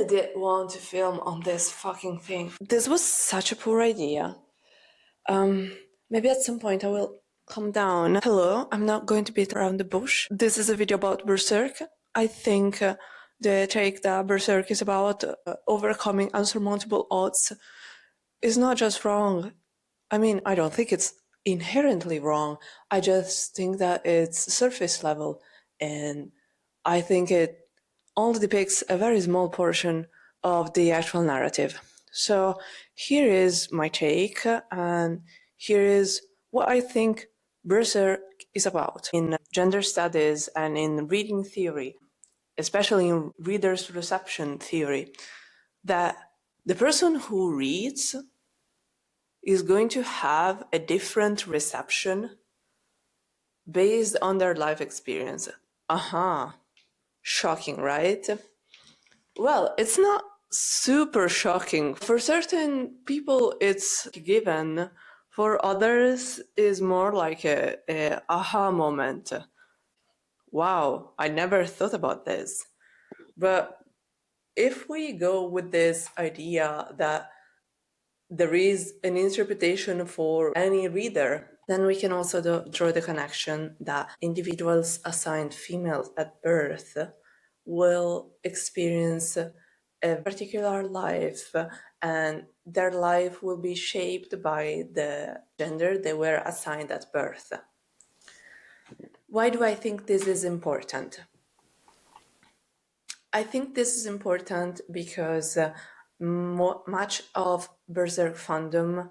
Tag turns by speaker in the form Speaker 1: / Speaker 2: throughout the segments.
Speaker 1: did want to film on this fucking thing. This was such a poor idea. Maybe at some point I will calm down. Hello, I'm not going to beat around the bush. This is a video about berserk. I think the take that berserk is about overcoming unsurmountable odds is not just wrong. I mean, I don't think it's inherently wrong. I just think that it's surface level, and I think it only depicts a very small portion of the actual narrative. So here is my take, and here is what I think berserk is about in gender studies and in reading theory, especially in reader's reception theory, that the person who reads is going to have a different reception based on their life experience. Shocking, right? Well, it's not super shocking. For certain people, it's given. For others, is more like a aha moment. Wow, I never thought about this. But if we go with this idea that there is an interpretation for any reader, then we can also draw the connection that individuals assigned females at birth will experience a particular life, and their life will be shaped by the gender they were assigned at birth. Why do I think this is important? I think this is important because much of berserk fandom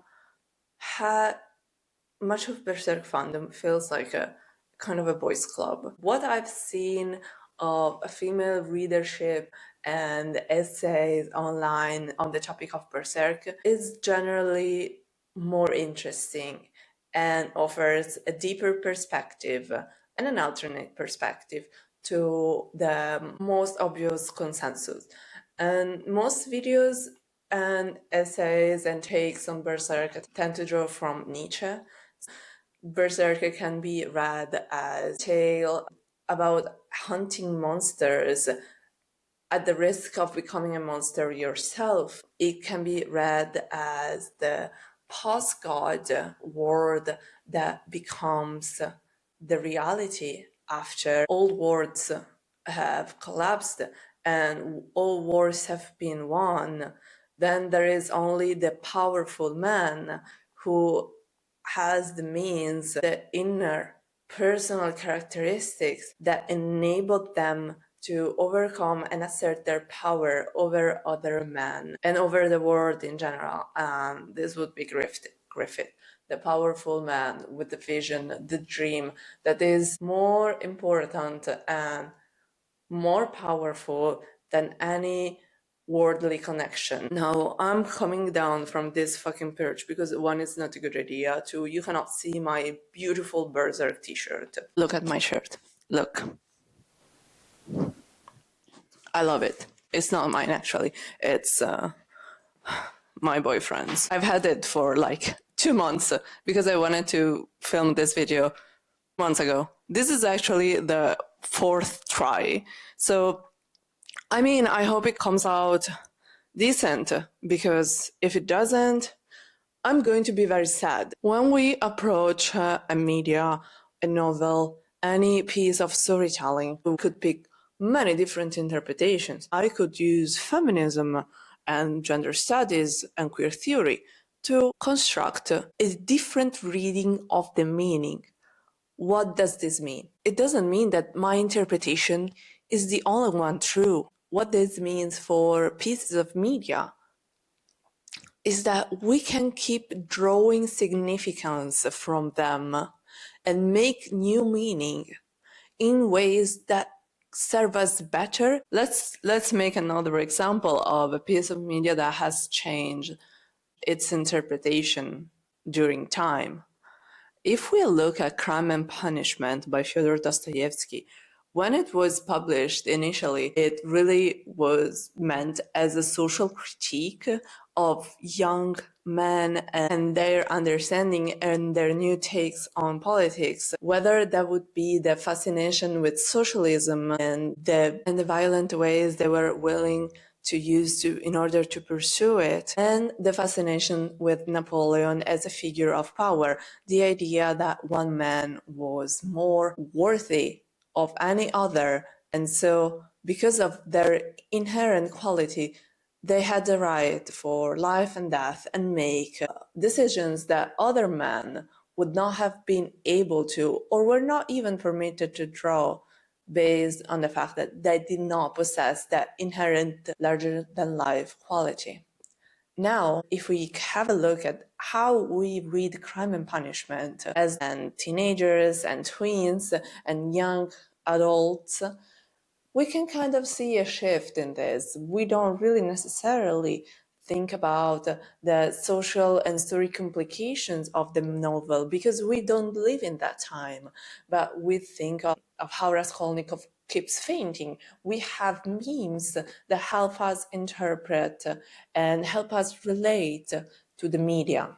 Speaker 1: feels like a kind of a boys' club. What I've seen of a female readership and essays online on the topic of berserk is generally more interesting and offers a deeper perspective and an alternate perspective to the most obvious consensus. And most videos and essays and takes on berserk tend to draw from Nietzsche. Berserk can be read as a tale about hunting monsters at the risk of becoming a monster yourself. It can be read as the post-god world that becomes the reality after all worlds have collapsed and all wars have been won. Then there is only the powerful man who has the means, the inner personal characteristics that enabled them to overcome and assert their power over other men and over the world in general. This would be Griffith, the powerful man with the vision, the dream that is more important and more powerful than any worldly connection. Now, I'm coming down from this fucking perch because one, it's not a good idea. Two, you cannot see my beautiful berserk t-shirt. Look at my shirt. Look. I love it. It's not mine, actually. It's my boyfriend's. I've had it for like 2 months because I wanted to film this video months ago. This is actually the 4th try. So, I mean, I hope it comes out decent, because if it doesn't, I'm going to be very sad. When we approach a media, a novel, any piece of storytelling, we could pick many different interpretations. I could use feminism and gender studies and queer theory to construct a different reading of the meaning. What does this mean? It doesn't mean that my interpretation is the only one true. What this means for pieces of media is that we can keep drawing significance from them and make new meaning in ways that serve us better. Let's make another example of a piece of media that has changed its interpretation during time. If we look at Crime and Punishment by Fyodor Dostoevsky, when it was published initially, it really was meant as a social critique of young men and their understanding and their new takes on politics, whether that would be the fascination with socialism and the violent ways they were willing to use in order to pursue it, and the fascination with Napoleon as a figure of power, the idea that one man was more worthy of any other, and so because of their inherent quality, they had the right for life and death and make decisions that other men would not have been able to or were not even permitted to draw based on the fact that they did not possess that inherent larger than life quality. Now, if we have a look at how we read Crime and Punishment as teenagers and tweens and young adults, we can kind of see a shift in this. We don't really necessarily think about the social and story implications of the novel because we don't live in that time. But we think of how Raskolnikov keeps fainting. We have memes that help us interpret and help us relate to the media.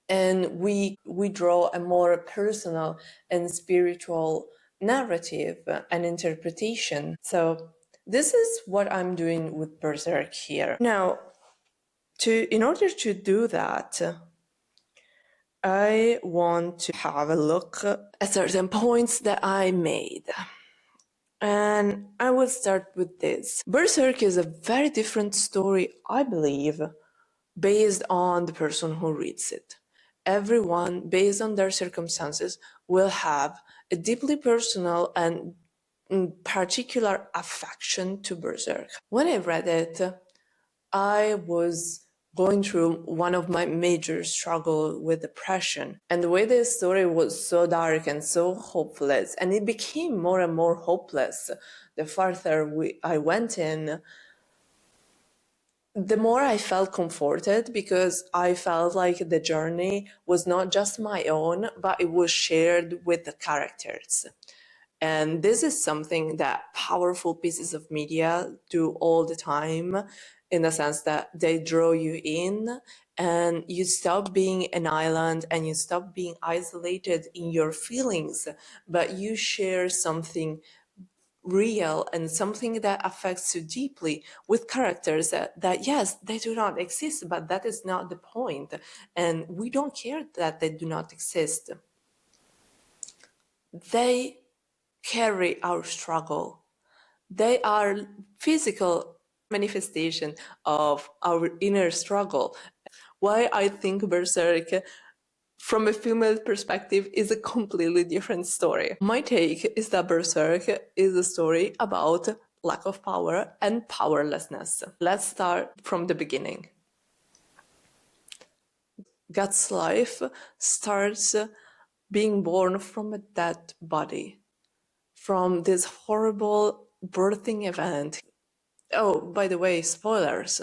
Speaker 1: And we draw a more personal and spiritual narrative and interpretation. So this is what I'm doing with Berserk here. Now, in order to do that, I want to have a look at certain points that I made. And I will start with this. Berserk is a very different story, I believe, based on the person who reads it. Everyone, based on their circumstances, will have a deeply personal and particular affection to Berserk. When I read it, I was going through one of my major struggles with depression. And the way this story was so dark and so hopeless, and it became more and more hopeless the farther I went in, the more I felt comforted because I felt like the journey was not just my own, but it was shared with the characters. And this is something that powerful pieces of media do all the time, in the sense that they draw you in and you stop being an island and you stop being isolated in your feelings, but you share something real and something that affects you deeply with characters that yes, they do not exist, but that is not the point. And we don't care that they do not exist. They carry our struggle. They are physical manifestation of our inner struggle. Why I think Berserk from a female perspective is a completely different story. My take is that Berserk is a story about lack of power and powerlessness. Let's start from the beginning. God's life starts being born from a dead body, from this horrible birthing event. Oh, by the way, spoilers.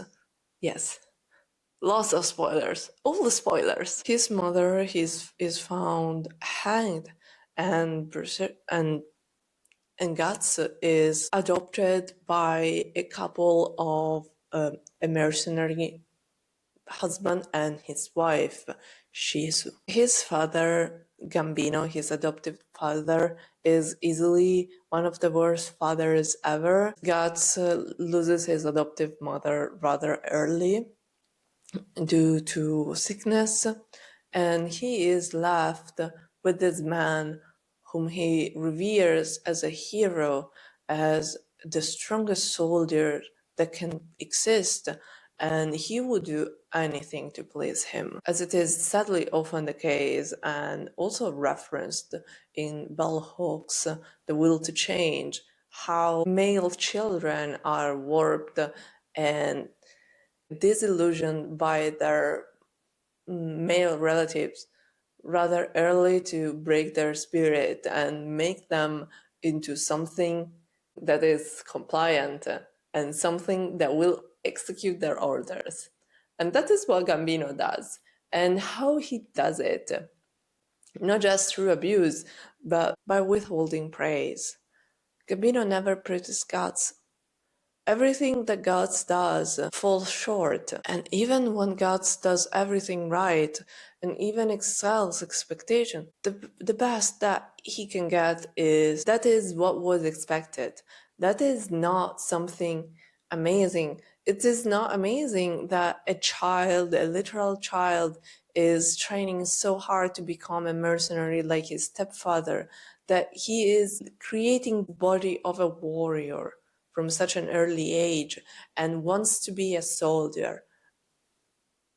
Speaker 1: Yes, lots of spoilers, all the spoilers. His mother is found hanged, and Guts is adopted by a couple of a mercenary husband and his wife, Shizu. His father, Gambino, his adoptive father, is easily one of the worst fathers ever. Guts loses his adoptive mother rather early due to sickness, and he is left with this man whom he reveres as a hero, as the strongest soldier that can exist, and he would do anything to please him, as it is sadly often the case and also referenced in Bell Hooks' The Will to Change, how male children are warped and disillusioned by their male relatives rather early to break their spirit and make them into something that is compliant and something that will execute their orders. And that is what Gambino does. And how he does it, not just through abuse, but by withholding praise. Gambino never praises Guts. Everything that Guts does falls short, and even when Guts does everything right and even excels expectation, the best that he can get is that is what was expected. That is not something amazing. It is not amazing that a child, a literal child, is training so hard to become a mercenary like his stepfather, that he is creating the body of a warrior from such an early age and wants to be a soldier.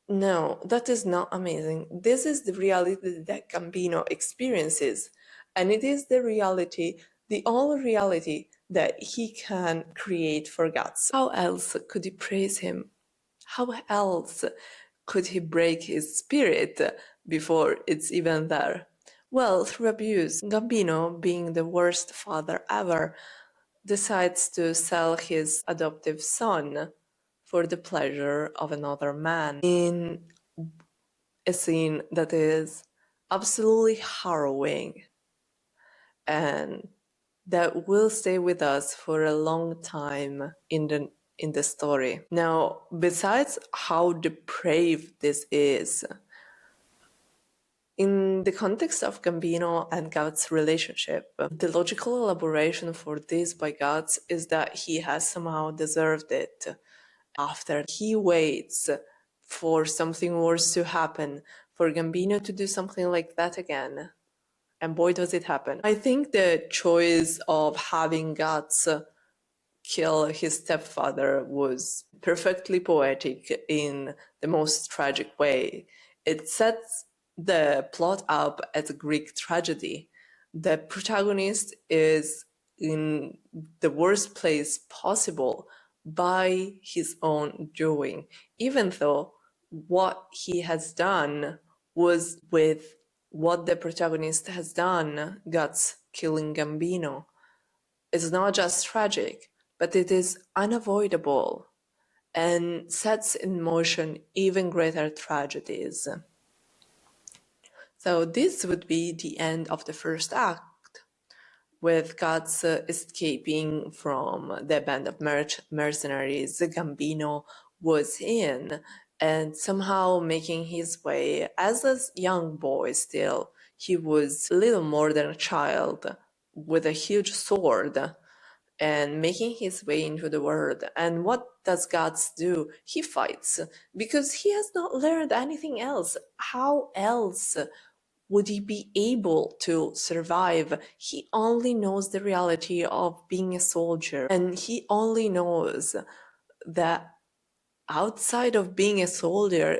Speaker 1: No, that is not amazing. This is the reality that Gambino experiences, and it is the reality, the only reality that he can create for Guts. How else could he praise him? How else could he break his spirit before it's even there? Well, through abuse. Gambino, being the worst father ever, decides to sell his adoptive son for the pleasure of another man in a scene that is absolutely harrowing and that will stay with us for a long time in the story. Now, besides how depraved this is, in the context of Gambino and Guts' relationship, the logical elaboration for this by Guts is that he has somehow deserved it after he waits for something worse to happen, for Gambino to do something like that again. And boy, does it happen. I think the choice of having Guts kill his stepfather was perfectly poetic in the most tragic way. It sets the plot up as a Greek tragedy. The protagonist is in the worst place possible by his own doing, even though what he has done was with what the protagonist has done, Guts killing Gambino. It's not just tragic, but it is unavoidable and sets in motion even greater tragedies. So this would be the end of the first act, with Guts escaping from the band of mercenaries Gambino was in, and somehow making his way as a young boy still. He was little more than a child with a huge sword and making his way into the world. And what does Guts do? He fights because he has not learned anything else. How else would he be able to survive? He only knows the reality of being a soldier, and he only knows that outside of being a soldier,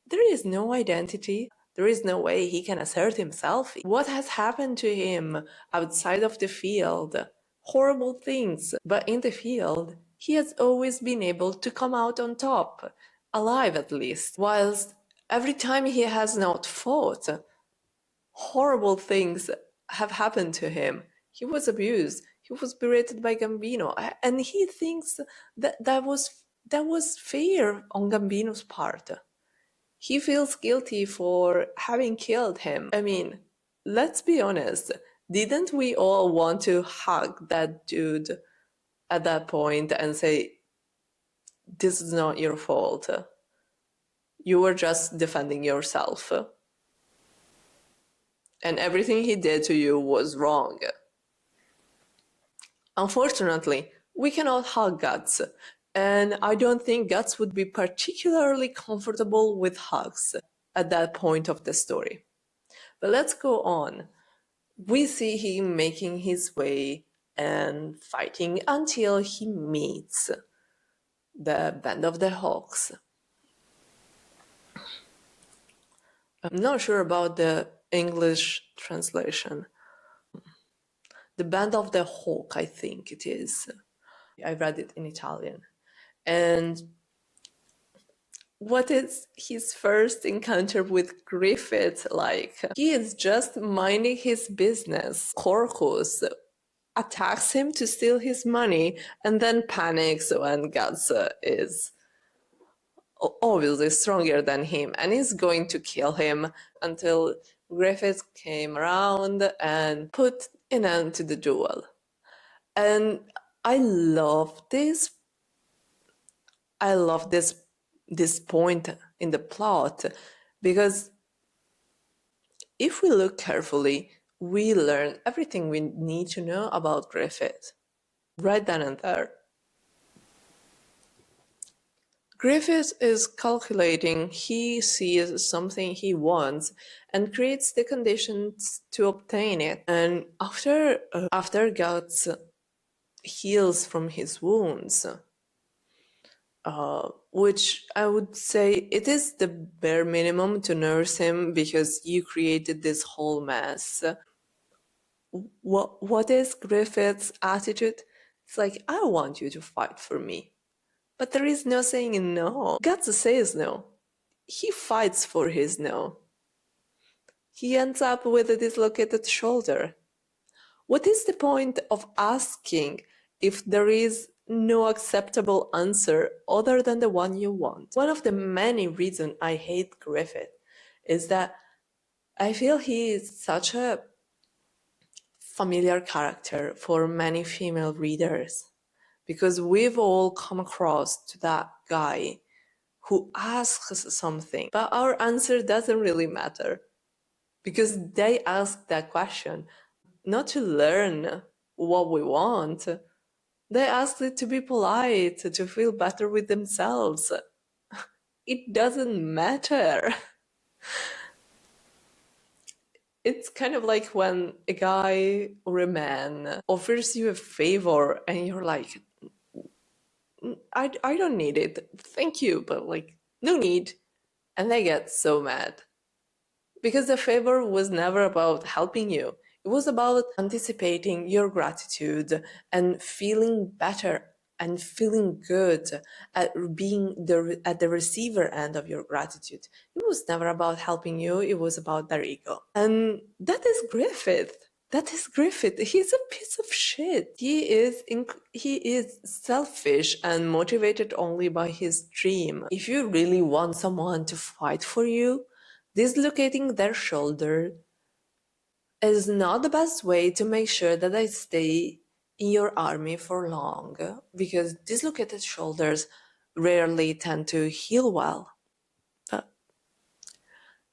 Speaker 1: there is no identity. There is no way he can assert himself. What has happened to him outside of the field? Horrible things. But in the field, he has always been able to come out on top, alive at least. Whilst every time he has not fought, horrible things have happened to him. He was abused. He was berated by Gambino, and he thinks that was fair on Gambino's part. He feels guilty for having killed him. I mean, let's be honest. Didn't we all want to hug that dude at that point and say, "This is not your fault. You were just defending yourself. And everything he did to you was wrong." Unfortunately, we cannot hug Guts, and I don't think Guts would be particularly comfortable with hugs at that point of the story. But let's go on. We see him making his way and fighting until he meets the Band of the Hawks. I'm not sure about the English translation. The Band of the Hawk, I think it is. I read it in Italian. And what is his first encounter with Griffith like? He is just minding his business. Corcus attacks him to steal his money and then panics when Guts is obviously stronger than him and is going to kill him, until Griffith came around and put an end to the duel. And I love this this point in the plot, because if we look carefully, we learn everything we need to know about Griffith right then and there. Griffith is calculating. He sees something he wants and creates the conditions to obtain it. And after Guts heals from his wounds, which I would say it is the bare minimum to nurse him because you created this whole mess. What is Griffith's attitude? It's like, I want you to fight for me. But there is no saying no. Guts says no. He fights for his no. He ends up with a dislocated shoulder. What is the point of asking if there is no acceptable answer other than the one you want? One of the many reasons I hate Griffith is that I feel he is such a familiar character for many female readers, because we've all come across to that guy who asks something, but our answer doesn't really matter because they ask that question not to learn what we want. They ask it to be polite, to feel better with themselves. It doesn't matter. It's kind of like when a guy or a man offers you a favor and you're like, I don't need it, thank you, but like, no need. And they get so mad. Because the favor was never about helping you. It was about anticipating your gratitude and feeling better and feeling good at being at the receiver end of your gratitude. It was never about helping you, it was about their ego. And that is Griffith. That is Griffith. He's a piece of shit. He is selfish and motivated only by his dream. If you really want someone to fight for you, dislocating their shoulder is not the best way to make sure that they stay in your army for long, because dislocated shoulders rarely tend to heal well.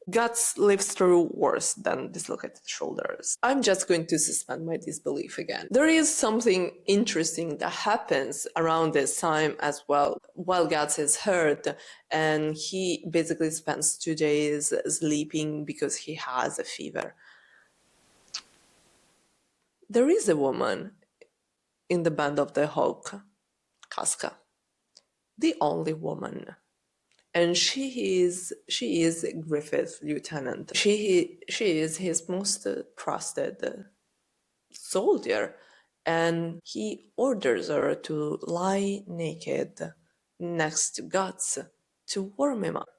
Speaker 1: Guts lives through worse than dislocated shoulders. I'm just going to suspend my disbelief again. There is something interesting that happens around this time as well. While Guts is hurt, and he basically spends 2 days sleeping because he has a fever. There is a woman in the band of the Hawk, Casca, the only woman. And she is Griffith's lieutenant. She is his most trusted soldier, and he orders her to lie naked next to Guts to warm him up.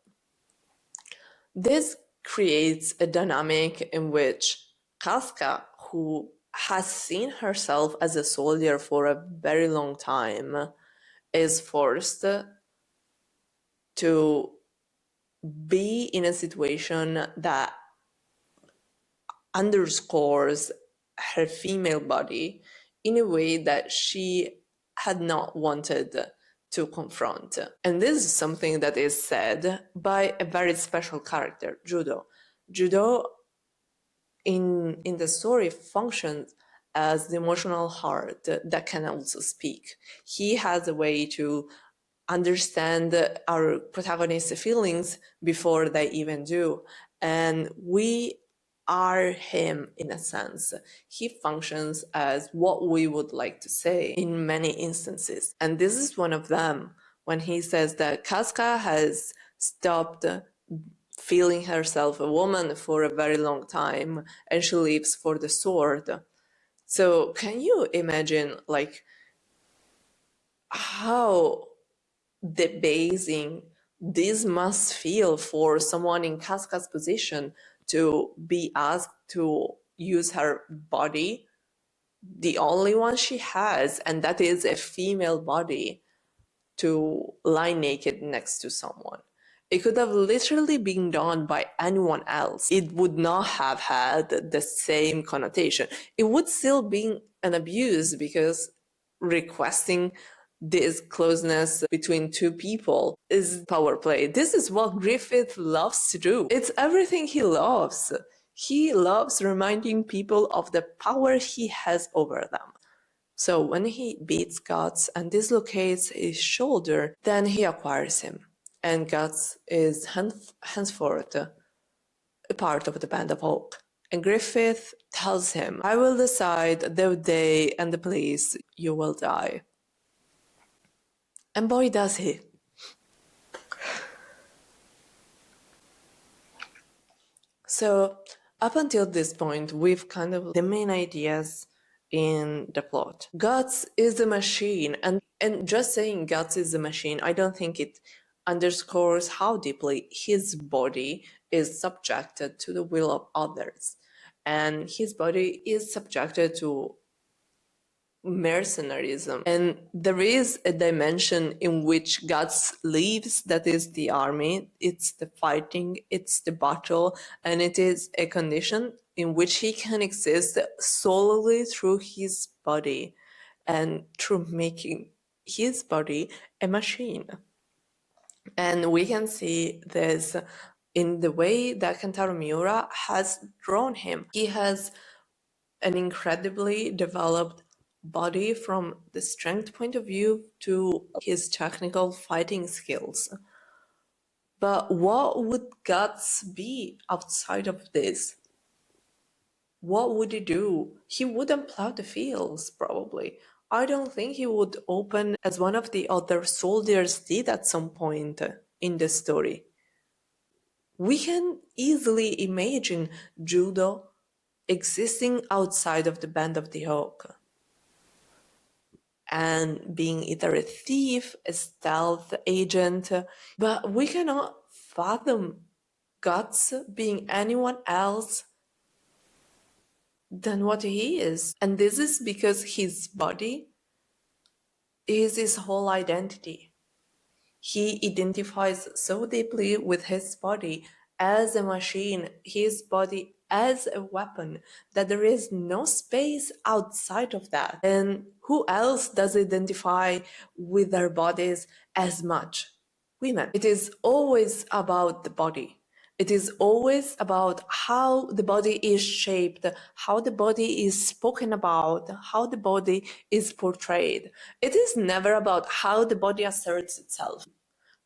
Speaker 1: This creates a dynamic in which Casca, who has seen herself as a soldier for a very long time, is forced to be in a situation that underscores her female body in a way that she had not wanted to confront. And this is something that is said by a very special character, Judo. Judo in the story functions as the emotional heart that can also speak. He has a way to understand our protagonist's feelings before they even do. And we are him in a sense. He functions as what we would like to say in many instances. And this is one of them, when he says that Casca has stopped feeling herself a woman for a very long time and she lives for the sword. So can you imagine like how debasing this must feel for someone in Casca's position to be asked to use her body, the only one she has, and that is a female body, to lie naked next to someone. It could have literally been done by anyone else. It would not have had the same connotation. It would still be an abuse because requesting this closeness between two people is power play. This is what Griffith loves to do. It's everything he loves. He loves reminding people of the power he has over them. So when he beats Guts and dislocates his shoulder, then he acquires him. and Guts is henceforth a part of the Band of Hope. And Griffith tells him, I will decide the day and the place you will die. And boy, does he. So, up until this point, we've kind of the main ideas in the plot. Guts is a machine, and just saying Guts is a machine, I don't think it underscores how deeply his body is subjected to the will of others. And his body is subjected to mercenarism. And there is a dimension in which Guts lives, that is the army, it's the fighting, it's the battle, and it is a condition in which he can exist solely through his body and through making his body a machine. And we can see this in the way that Kentaro Miura has drawn him. He has an incredibly developed body from the strength point of view to his technical fighting skills. But what would Guts be outside of this? What would he do? He wouldn't plow the fields, probably. I don't think he would open as one of the other soldiers did at some point in the story. We can easily imagine Judo existing outside of the Band of the Hawk and being either a thief, a stealth agent, but we cannot fathom Guts being anyone else than what he is. And this is because his body is his whole identity. He identifies so deeply with his body as a machine, his body as a weapon, that there is no space outside of that. And who else does identify with their bodies as much? Women. It is always about the body. It is always about how the body is shaped, how the body is spoken about, how the body is portrayed. It is never about how the body asserts itself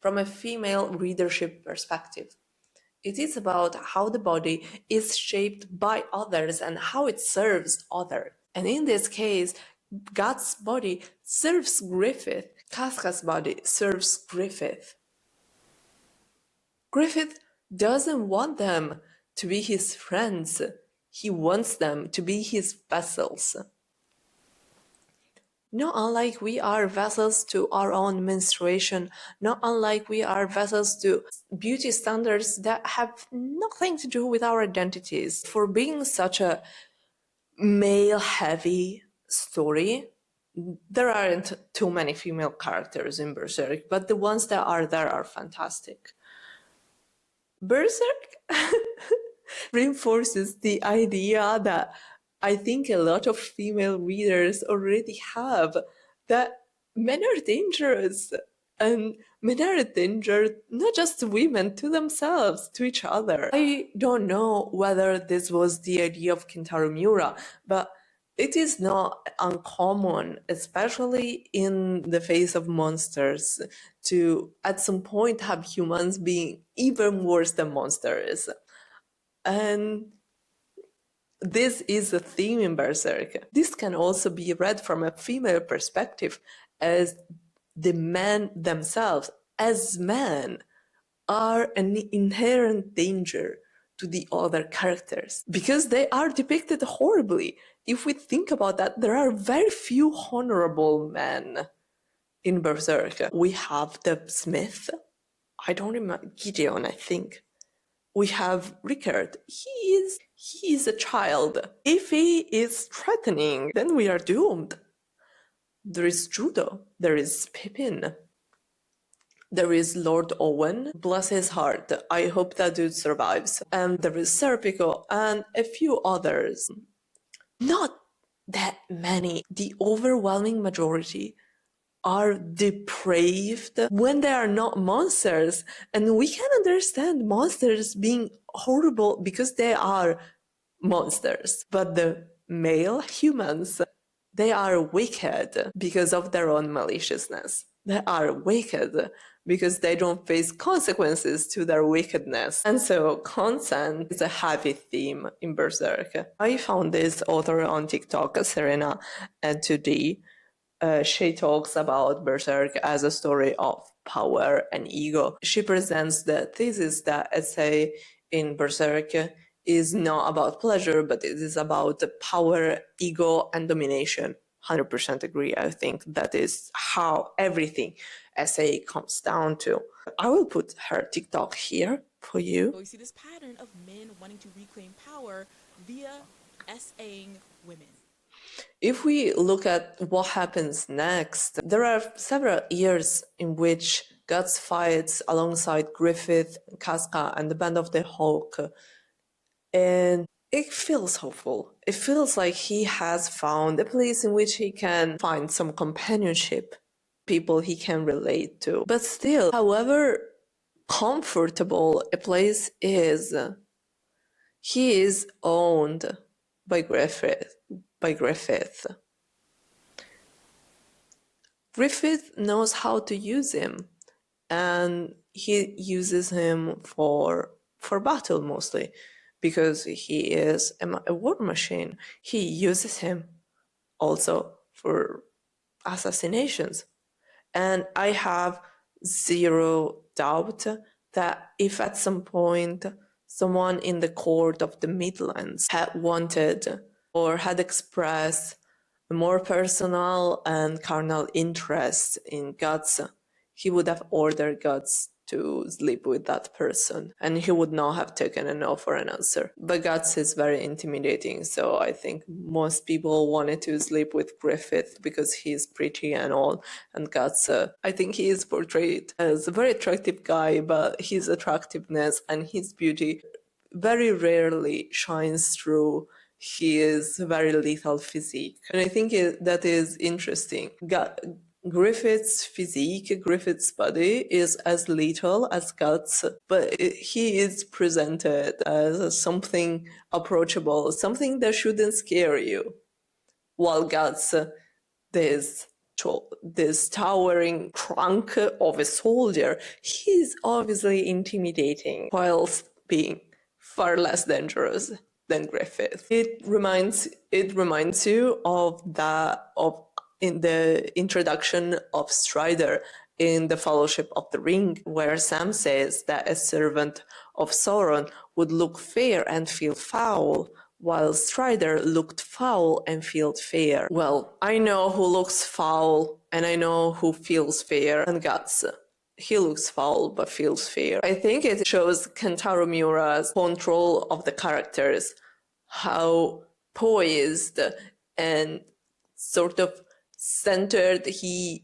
Speaker 1: from a female readership perspective. It is about how the body is shaped by others and how it serves others. And in this case, Guts' body serves Griffith. Casca's body serves Griffith. Griffith doesn't want them to be his friends. He wants them to be his vessels. Not unlike we are vessels to our own menstruation, not unlike we are vessels to beauty standards that have nothing to do with our identities. For being such a male-heavy story, there aren't too many female characters in Berserk, but the ones that are there are fantastic. Berserk reinforces the idea that I think a lot of female readers already have, that men are dangerous, and men are a danger not just to women, to themselves, to each other. I don't know whether this was the idea of Kentaro Miura, but it is not uncommon, especially in the face of monsters, to at some point have humans being even worse than monsters. And this is a theme in Berserk. This can also be read from a female perspective, as the men themselves, as men, are an inherent danger to the other characters because they are depicted horribly. If we think about that, there are very few honorable men in Berserk. We have the Smith. I don't remember, Gideon, I think. We have Rickard. He is a child. If he is threatening, then we are doomed. There is Judo. There is Pippin. There is Lord Owen. Bless his heart. I hope that dude survives. And there is Serpico and a few others. Not that many. The overwhelming majority are depraved when they are not monsters. And we can understand monsters being horrible because they are monsters. But the male humans, they are wicked because of their own maliciousness. They are wicked because they don't face consequences to their wickedness. And so consent is a heavy theme in Berserk. I found this author on TikTok, Serena and 2D. She talks about Berserk as a story of power and ego. She presents the thesis that essay in Berserk is not about pleasure, but it is about power, ego, and domination. 100% agree. I think that is how everything essay comes down to. I will put her TikTok here for you.
Speaker 2: We see this pattern of men wanting to reclaim power via essaying women.
Speaker 1: If we look at what happens next, there are several years in which Guts fights alongside Griffith, Casca, and the Band of the Hawk. And it feels hopeful. It feels like he has found a place in which he can find some companionship, people he can relate to. But still, however comfortable a place is, he is owned by Griffith. Griffith knows how to use him, and he uses him for battle mostly, because he is a war machine. He uses him also for assassinations. And I have zero doubt that if at some point someone in the court of the Midlands had wanted or had expressed a more personal and carnal interest in Guts, he would have ordered Guts to sleep with that person, and he would not have taken a no for an answer. But Guts is very intimidating, so I think most people wanted to sleep with Griffith because he's pretty and all, and Guts, I think he is portrayed as a very attractive guy, but his attractiveness and his beauty very rarely shines through his very lethal physique. And I think that is interesting. Griffith's physique, Griffith's body is as lethal as Guts, but he is presented as something approachable, something that shouldn't scare you. While Guts, this towering trunk of a soldier, he's obviously intimidating whilst being far less dangerous than Griffith. It reminds you of in the introduction of Strider in the Fellowship of the Ring, where Sam says that a servant of Sauron would look fair and feel foul, while Strider looked foul and felt fair. Well, I know who looks foul and I know who feels fair, and Guts. He looks foul but feels fair. I think it shows Kentaro Miura's control of the characters, how poised and sort of centered he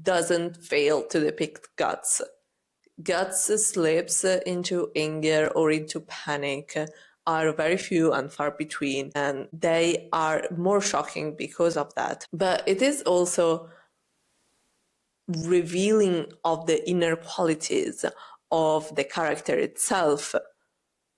Speaker 1: doesn't fail to depict Guts. Guts slips into anger or into panic are very few and far between, and they are more shocking because of that. But it is also revealing of the inner qualities of the character itself.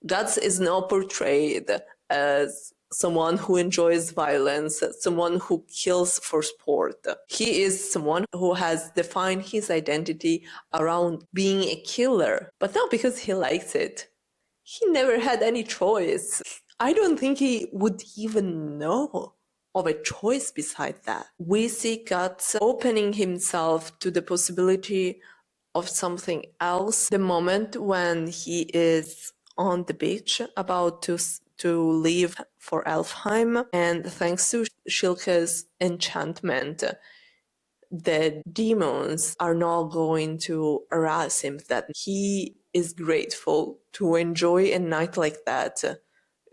Speaker 1: Guts is not portrayed as someone who enjoys violence, someone who kills for sport. He is someone who has defined his identity around being a killer, but not because he likes it. He never had any choice. I don't think he would even know of a choice beside that. We see Guts opening himself to the possibility of something else the moment when he is on the beach about to leave for Elfheim, and thanks to Shilke's enchantment, the demons are not going to harass him, that he is grateful to enjoy a night like that,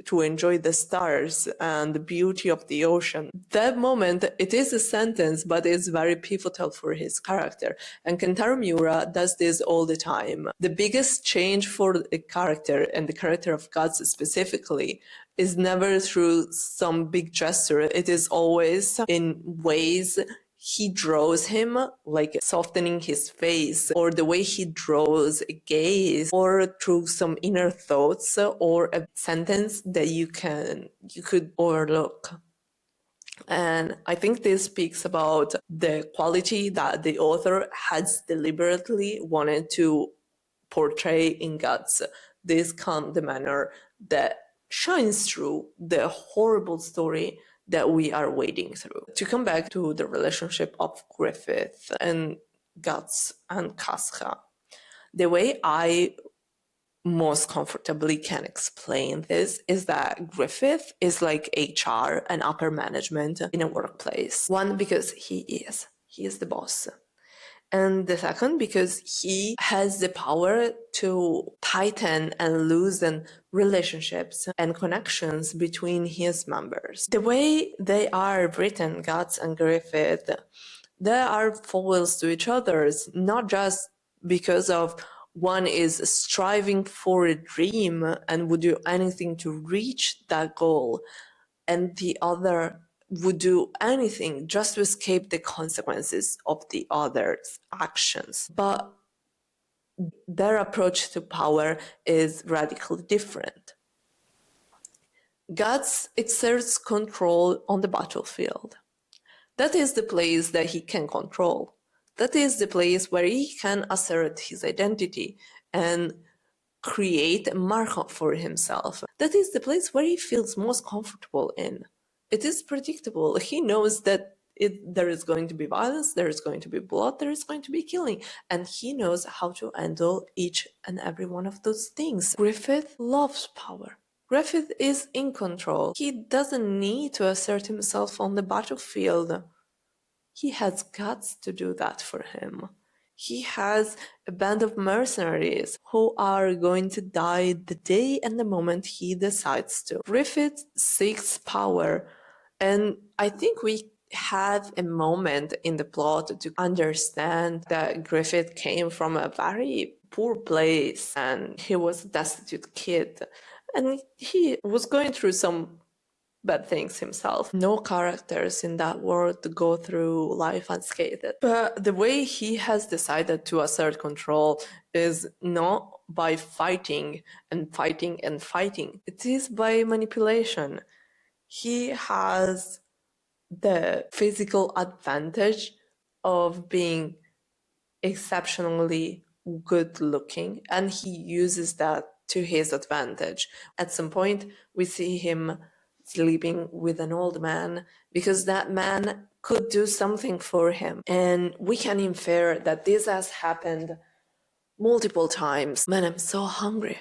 Speaker 1: to enjoy the stars and the beauty of the ocean. That moment, it is a sentence, but it's very pivotal for his character. And Kentaro Miura does this all the time. The biggest change for the character, and the character of Guts specifically, is never through some big gesture. It is always in ways he draws him, like softening his face, or the way he draws a gaze, or through some inner thoughts, or a sentence that you could overlook. And I think this speaks about the quality that the author has deliberately wanted to portray in Guts. This calm demeanor that shines through the horrible story that we are wading through. To come back to the relationship of Griffith and Guts and Casca, the way I most comfortably can explain this is that Griffith is like HR and upper management in a workplace. One, because he is the boss. And the second, because he has the power to tighten and loosen relationships and connections between his members. The way they are written, Guts and Griffith, they are foils to each other, not just because of one is striving for a dream and would do anything to reach that goal, and the other would do anything just to escape the consequences of the other's actions. But their approach to power is radically different. Guts exerts control on the battlefield. That is the place that he can control. That is the place where he can assert his identity and create a mark for himself. That is the place where he feels most comfortable in. It is predictable. He knows that there is going to be violence, there is going to be blood, there is going to be killing, and he knows how to handle each and every one of those things. Griffith loves power. Griffith is in control. He doesn't need to assert himself on the battlefield. He has guts to do that for him. He has a band of mercenaries who are going to die the day and the moment he decides to. Griffith seeks power, and I think we have a moment in the plot to understand that Griffith came from a very poor place and he was a destitute kid, and he was going through some bad things himself. No characters in that world go through life unscathed. But the way he has decided to assert control is not by fighting and fighting and fighting. It is by manipulation. He has the physical advantage of being exceptionally good looking, and he uses that to his advantage. At some point, we see him sleeping with an old man because that man could do something for him. And we can infer that this has happened multiple times. Man, I'm so hungry.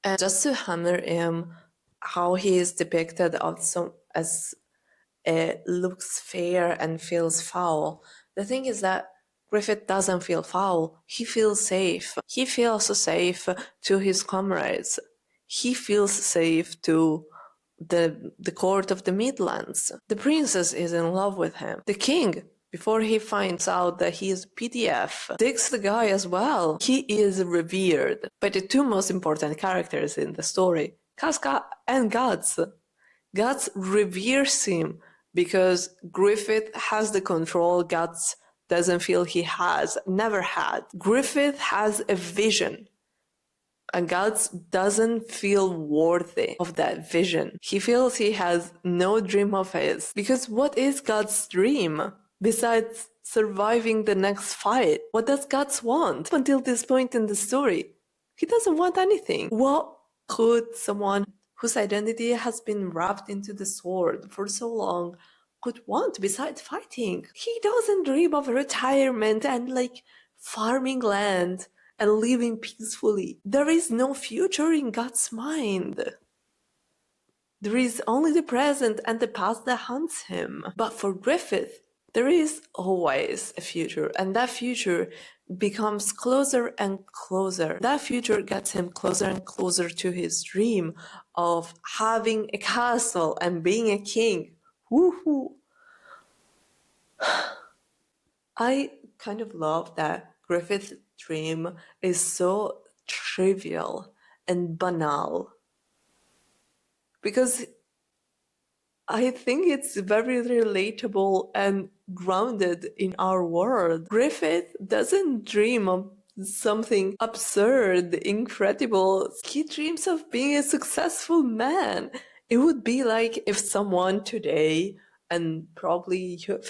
Speaker 1: And just to hammer him, how he is depicted also as looks fair and feels foul. The thing is that Griffith doesn't feel foul. He feels safe. He feels safe to his comrades. He feels safe to the court of the Midlands. The princess is in love with him. The king, before he finds out that he is PDF, digs the guy as well. He is revered by the two most important characters in the story, Casca and Guts. Guts reveres him because Griffith has the control Guts doesn't feel he has, never had. Griffith has a vision, and Guts doesn't feel worthy of that vision. He feels he has no dream of his. Because what is Guts' dream? Besides surviving the next fight, what does Guts want? Up until this point in the story, he doesn't want anything. What could someone whose identity has been wrapped into the sword for so long could want besides fighting? He doesn't dream of retirement and farming land and living peacefully. There is no future in God's mind. There is only the present and the past that haunts him. But for Griffith, there is always a future, and that future becomes closer and closer. That future gets him closer and closer to his dream of having a castle and being a king. Woohoo! I kind of love that Griffith's dream is so trivial and banal, because I think it's very relatable and grounded in our world. Griffith doesn't dream of something absurd, incredible. He dreams of being a successful man. It would be like if someone today, and probably you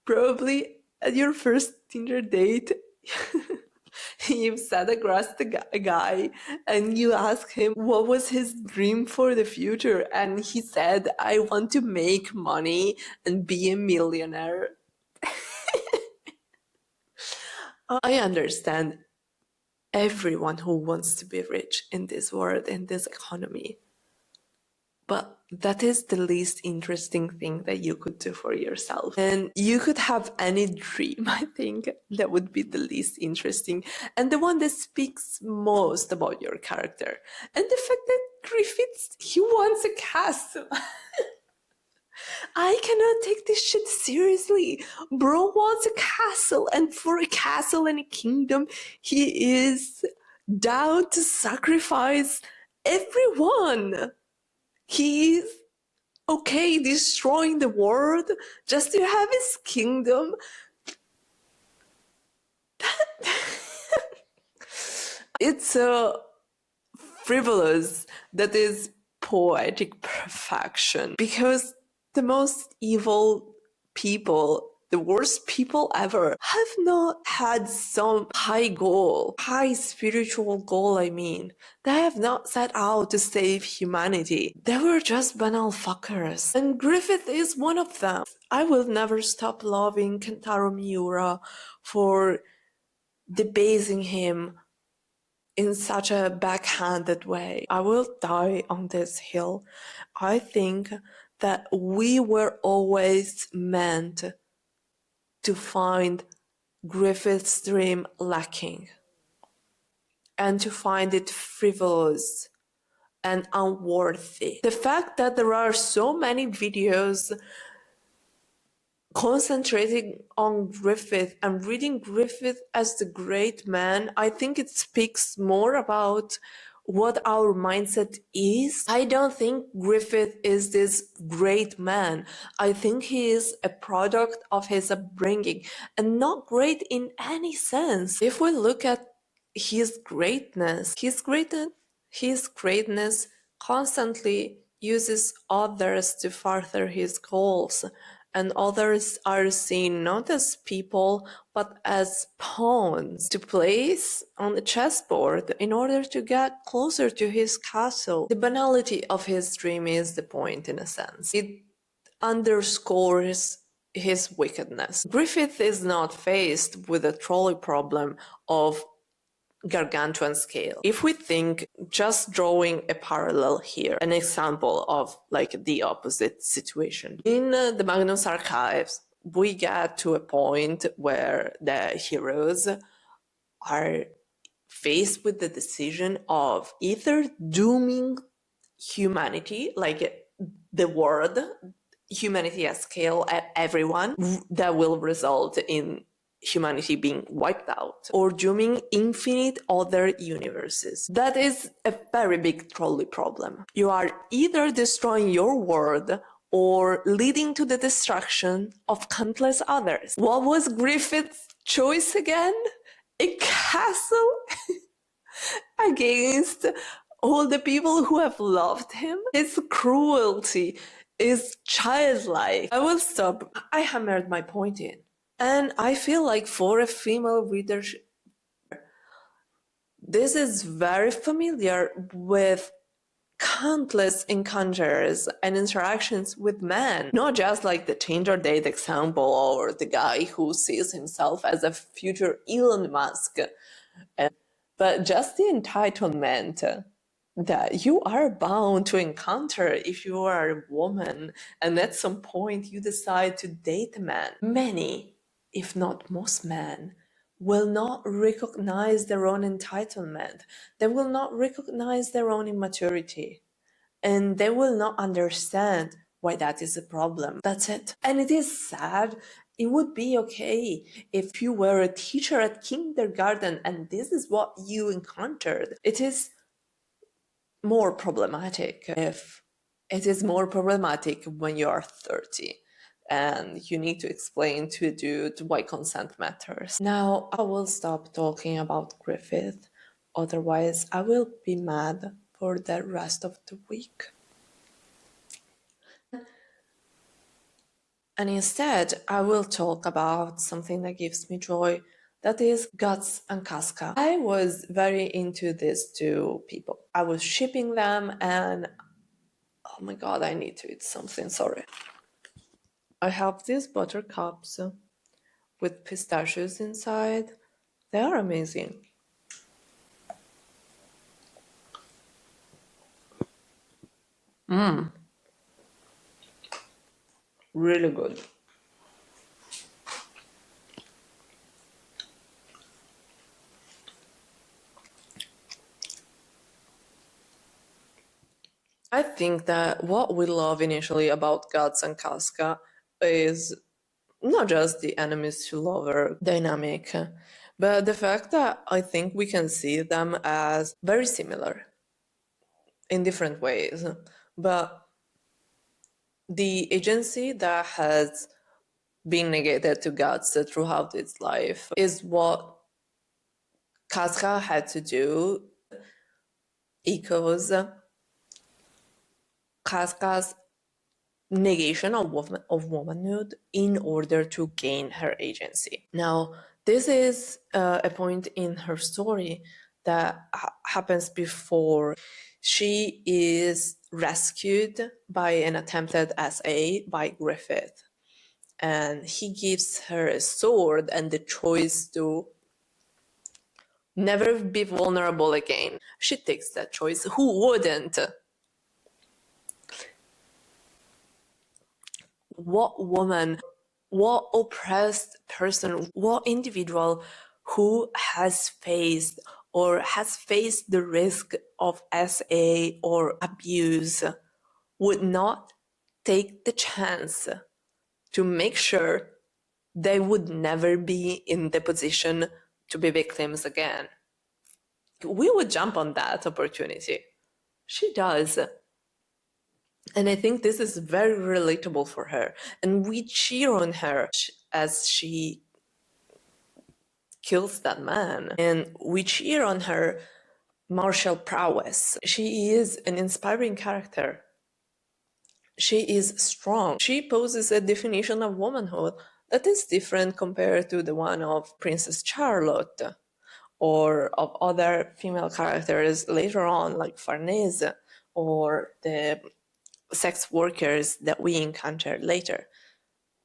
Speaker 1: probably at your first Tinder date, you sat across a guy and you asked him what was his dream for the future, and he said, I want to make money and be a millionaire. I understand everyone who wants to be rich in this world, in this economy. But that is the least interesting thing that you could do for yourself. And you could have any dream, I think, that would be the least interesting and the one that speaks most about your character. And the fact that Griffith, he wants a castle. I cannot take this shit seriously. Bro wants a castle, and for a castle and a kingdom, he is down to sacrifice everyone. He's okay destroying the world just to have his kingdom. It's frivolous, that is poetic perfection, because the most evil people, the worst people ever, have not had some high goal, high spiritual goal, I mean. They have not set out to save humanity. They were just banal fuckers. And Griffith is one of them. I will never stop loving Kentaro Miura for debasing him in such a backhanded way. I will die on this hill. I think that we were always meant to find Griffith's dream lacking and to find it frivolous and unworthy. The fact that there are so many videos concentrating on Griffith and reading Griffith as the great man, I think it speaks more about what our mindset is. I don't think Griffith is this great man. I think he is a product of his upbringing and not great in any sense. If we look at his greatness constantly uses others to further his goals. And others are seen not as people, but as pawns to place on the chessboard in order to get closer to his castle. The banality of his dream is the point, in a sense. It underscores his wickedness. Griffith is not faced with a trolley problem of gargantuan scale. If we think, just drawing a parallel here, an example of like the opposite situation. In the Magnus Archives, we get to a point where the heroes are faced with the decision of either dooming humanity, like the world, humanity at scale, at everyone, that will result in humanity being wiped out, or dooming infinite other universes. That is a very big trolley problem. You are either destroying your world or leading to the destruction of countless others. What was Griffith's choice again? A castle against all the people who have loved him? His cruelty is childlike. I will stop. I hammered my point in. And I feel like for a female reader, this is very familiar with countless encounters and interactions with men. Not just like the Tinder date example or the guy who sees himself as a future Elon Musk, but just the entitlement that you are bound to encounter if you are a woman and at some point you decide to date a man. Many, if not most men, will not recognize their own entitlement. They will not recognize their own immaturity. And they will not understand why that is a problem. That's it. And it is sad. It would be okay if you were a teacher at kindergarten and this is what you encountered. It is more problematic if It is more problematic when you are 30 and you need to explain to a dude why consent matters. Now, I will stop talking about Griffith, otherwise, I will be mad for the rest of the week. And instead, I will talk about something that gives me joy, that is Guts and Casca. I was very into these two people. I was shipping them, and oh my god, I need to eat something, sorry. I have these buttercups with pistachios inside. They are amazing. Really good. I think that what we love initially about Guts and Casca is not just the enemies to lover dynamic, but the fact that I think we can see them as very similar in different ways. But the agency that has been negated to Guts throughout its life is what Casca had to do. Echoes Casca's negation of womanhood in order to gain her agency. Now, this is a point in her story that happens before she is rescued by an attempted SA by Griffith. And he gives her a sword and the choice to never be vulnerable again. She takes that choice. Who wouldn't? What woman, what oppressed person, what individual who has faced or has faced the risk of SA or abuse would not take the chance to make sure they would never be in the position to be victims again? We would jump on that opportunity. She does. And I think this is very relatable for her. And we cheer on her as she kills that man. And we cheer on her martial prowess. She is an inspiring character. She is strong. She poses a definition of womanhood that is different compared to the one of Princess Charlotte or of other female characters later on, like Farnese or the sex workers that we encounter later.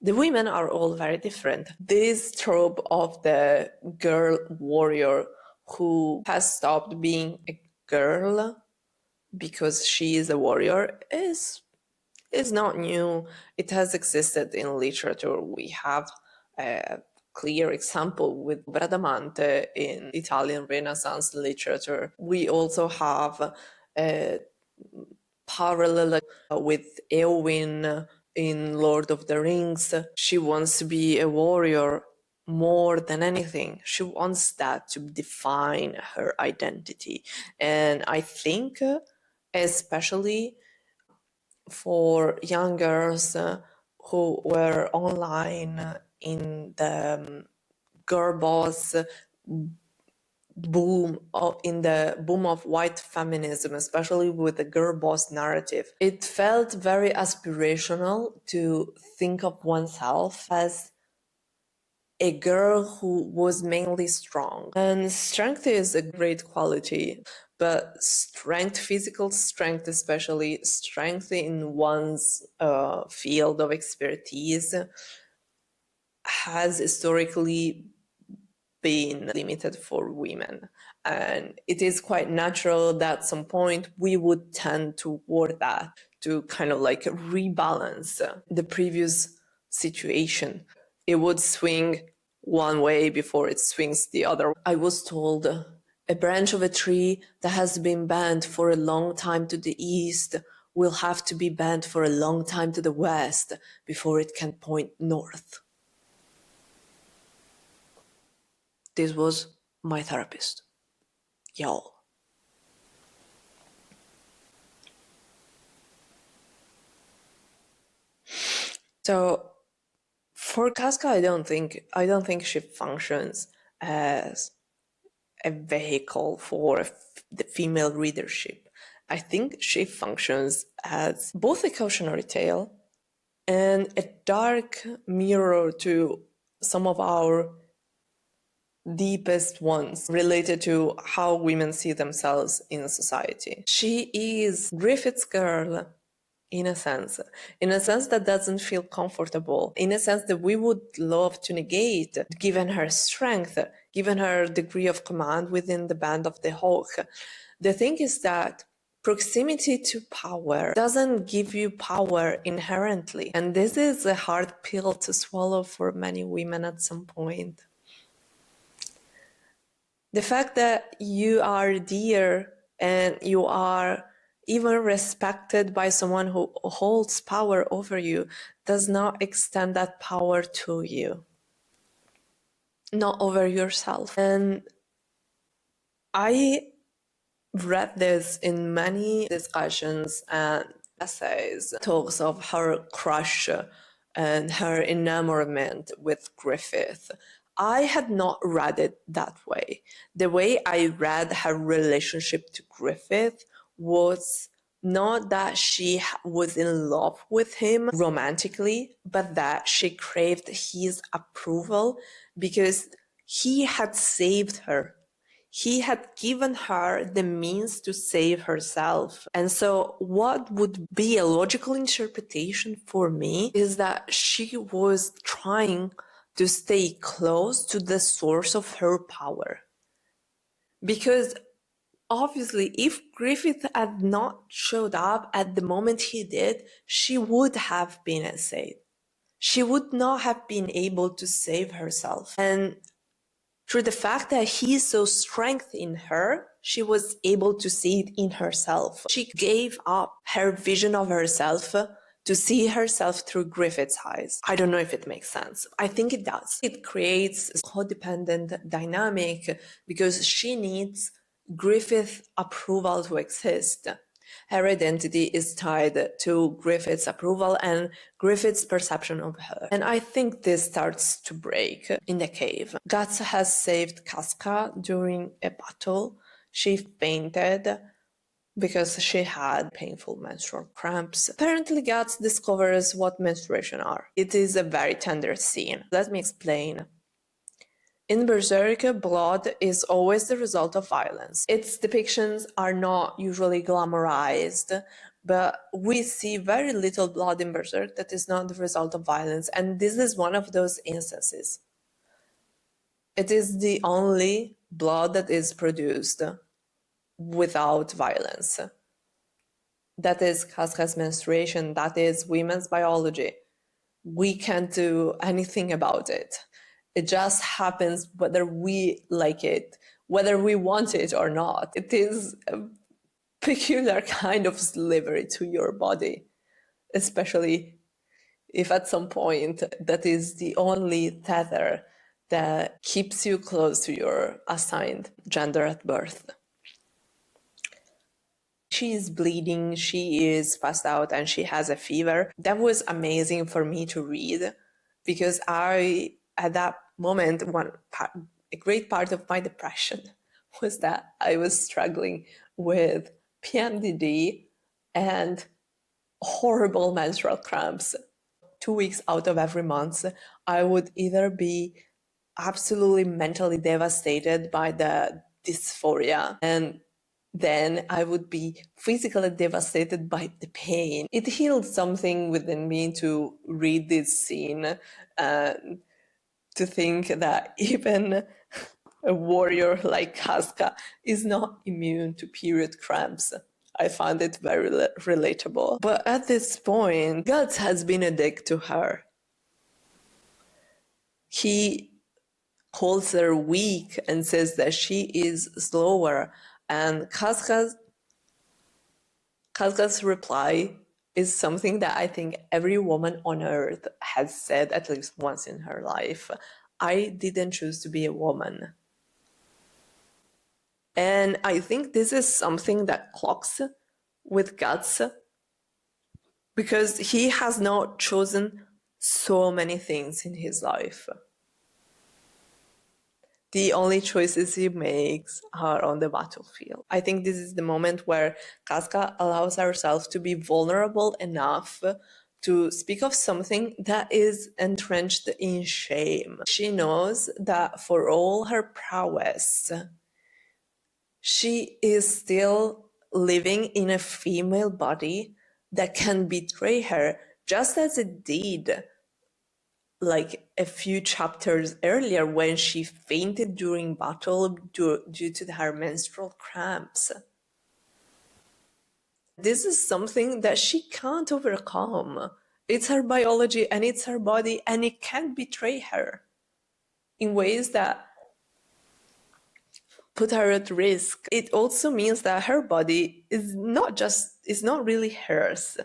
Speaker 1: The women are all very different. This trope of the girl warrior who has stopped being a girl because she is a warrior is not new. It has existed in literature. We have a clear example with Bradamante in Italian Renaissance literature. We also have a parallel with Eowyn in Lord of the Rings. She wants to be a warrior more than anything. She wants that to define her identity. And I think, especially for young girls who were online in the girl boss boom in the boom of white feminism, especially with the girl boss narrative, it felt very aspirational to think of oneself as a girl who was mainly strong. And strength is a great quality, but strength, physical strength, especially strength in one's field of expertise, has historically been limited for women. And it is quite natural that at some point we would tend toward that to kind of like rebalance the previous situation. It would swing one way before it swings the other. I was told a branch of a tree that has been bent for a long time to the east will have to be bent for a long time to the west before it can point north. This was my therapist. Y'all. So for Casca, I don't think she functions as a vehicle for the female readership. I think she functions as both a cautionary tale and a dark mirror to some of our deepest ones related to how women see themselves in society. She is Griffith's girl in a sense that doesn't feel comfortable, in a sense that we would love to negate, given her strength, given her degree of command within the band of the Hawk. The thing is that proximity to power doesn't give you power inherently, and this is a hard pill to swallow for many women at some point. The fact that you are dear and you are even respected by someone who holds power over you does not extend that power to you, not over yourself. And I read this in many discussions and essays, talks of her crush and her enamorment with Griffith. I had not read it that way. The way I read her relationship to Griffith was not that she was in love with him romantically, but that she craved his approval because he had saved her. He had given her the means to save herself. And so what would be a logical interpretation for me is that she was trying to stay close to the source of her power. Because obviously, if Griffith had not showed up at the moment he did, she would have been essayed. She would not have been able to save herself. And through the fact that he saw strength in her, she was able to see it in herself. She gave up her vision of herself to see herself through Griffith's eyes. I don't know if it makes sense. I think it does. It creates a codependent dynamic because she needs Griffith's approval to exist. Her identity is tied to Griffith's approval and Griffith's perception of her. And I think this starts to break in the cave. Guts has saved Casca during a battle. She fainted because she had painful menstrual cramps. Apparently, Guts discovers what menstruation are. It is a very tender scene. Let me explain. In Berserk, blood is always the result of violence. Its depictions are not usually glamorized, but we see very little blood in Berserk that is not the result of violence, and this is one of those instances. It is the only blood that is produced without violence. That is Casca's menstruation, that is women's biology. We can't do anything about it. It just happens whether we like it, whether we want it or not. It is a peculiar kind of slavery to your body, especially if at some point that is the only tether that keeps you close to your assigned gender at birth. She is bleeding, she is passed out, and she has a fever. That was amazing for me to read because at that moment, a great part of my depression was that I was struggling with pmdd and horrible menstrual cramps. 2 weeks out of every month, I would either be absolutely mentally devastated by the dysphoria, and then I would be physically devastated by the pain. It healed something within me to read this scene and to think that even a warrior like Casca is not immune to period cramps. I found it very relatable. But at this point, Guts has been a dick to her. He calls her weak and says that she is slower, and Casca's reply is something that I think every woman on earth has said at least once in her life. I didn't choose to be a woman. And I think this is something that clocks with Guts because he has not chosen so many things in his life. The only choices he makes are on the battlefield. I think this is the moment where Casca allows herself to be vulnerable enough to speak of something that is entrenched in shame. She knows that for all her prowess, she is still living in a female body that can betray her, just as it did like a few chapters earlier when she fainted during battle due to her menstrual cramps. This is something that she can't overcome. It's her biology and it's her body, and it can betray her in ways that put her at risk. It also means that her body is not really hers.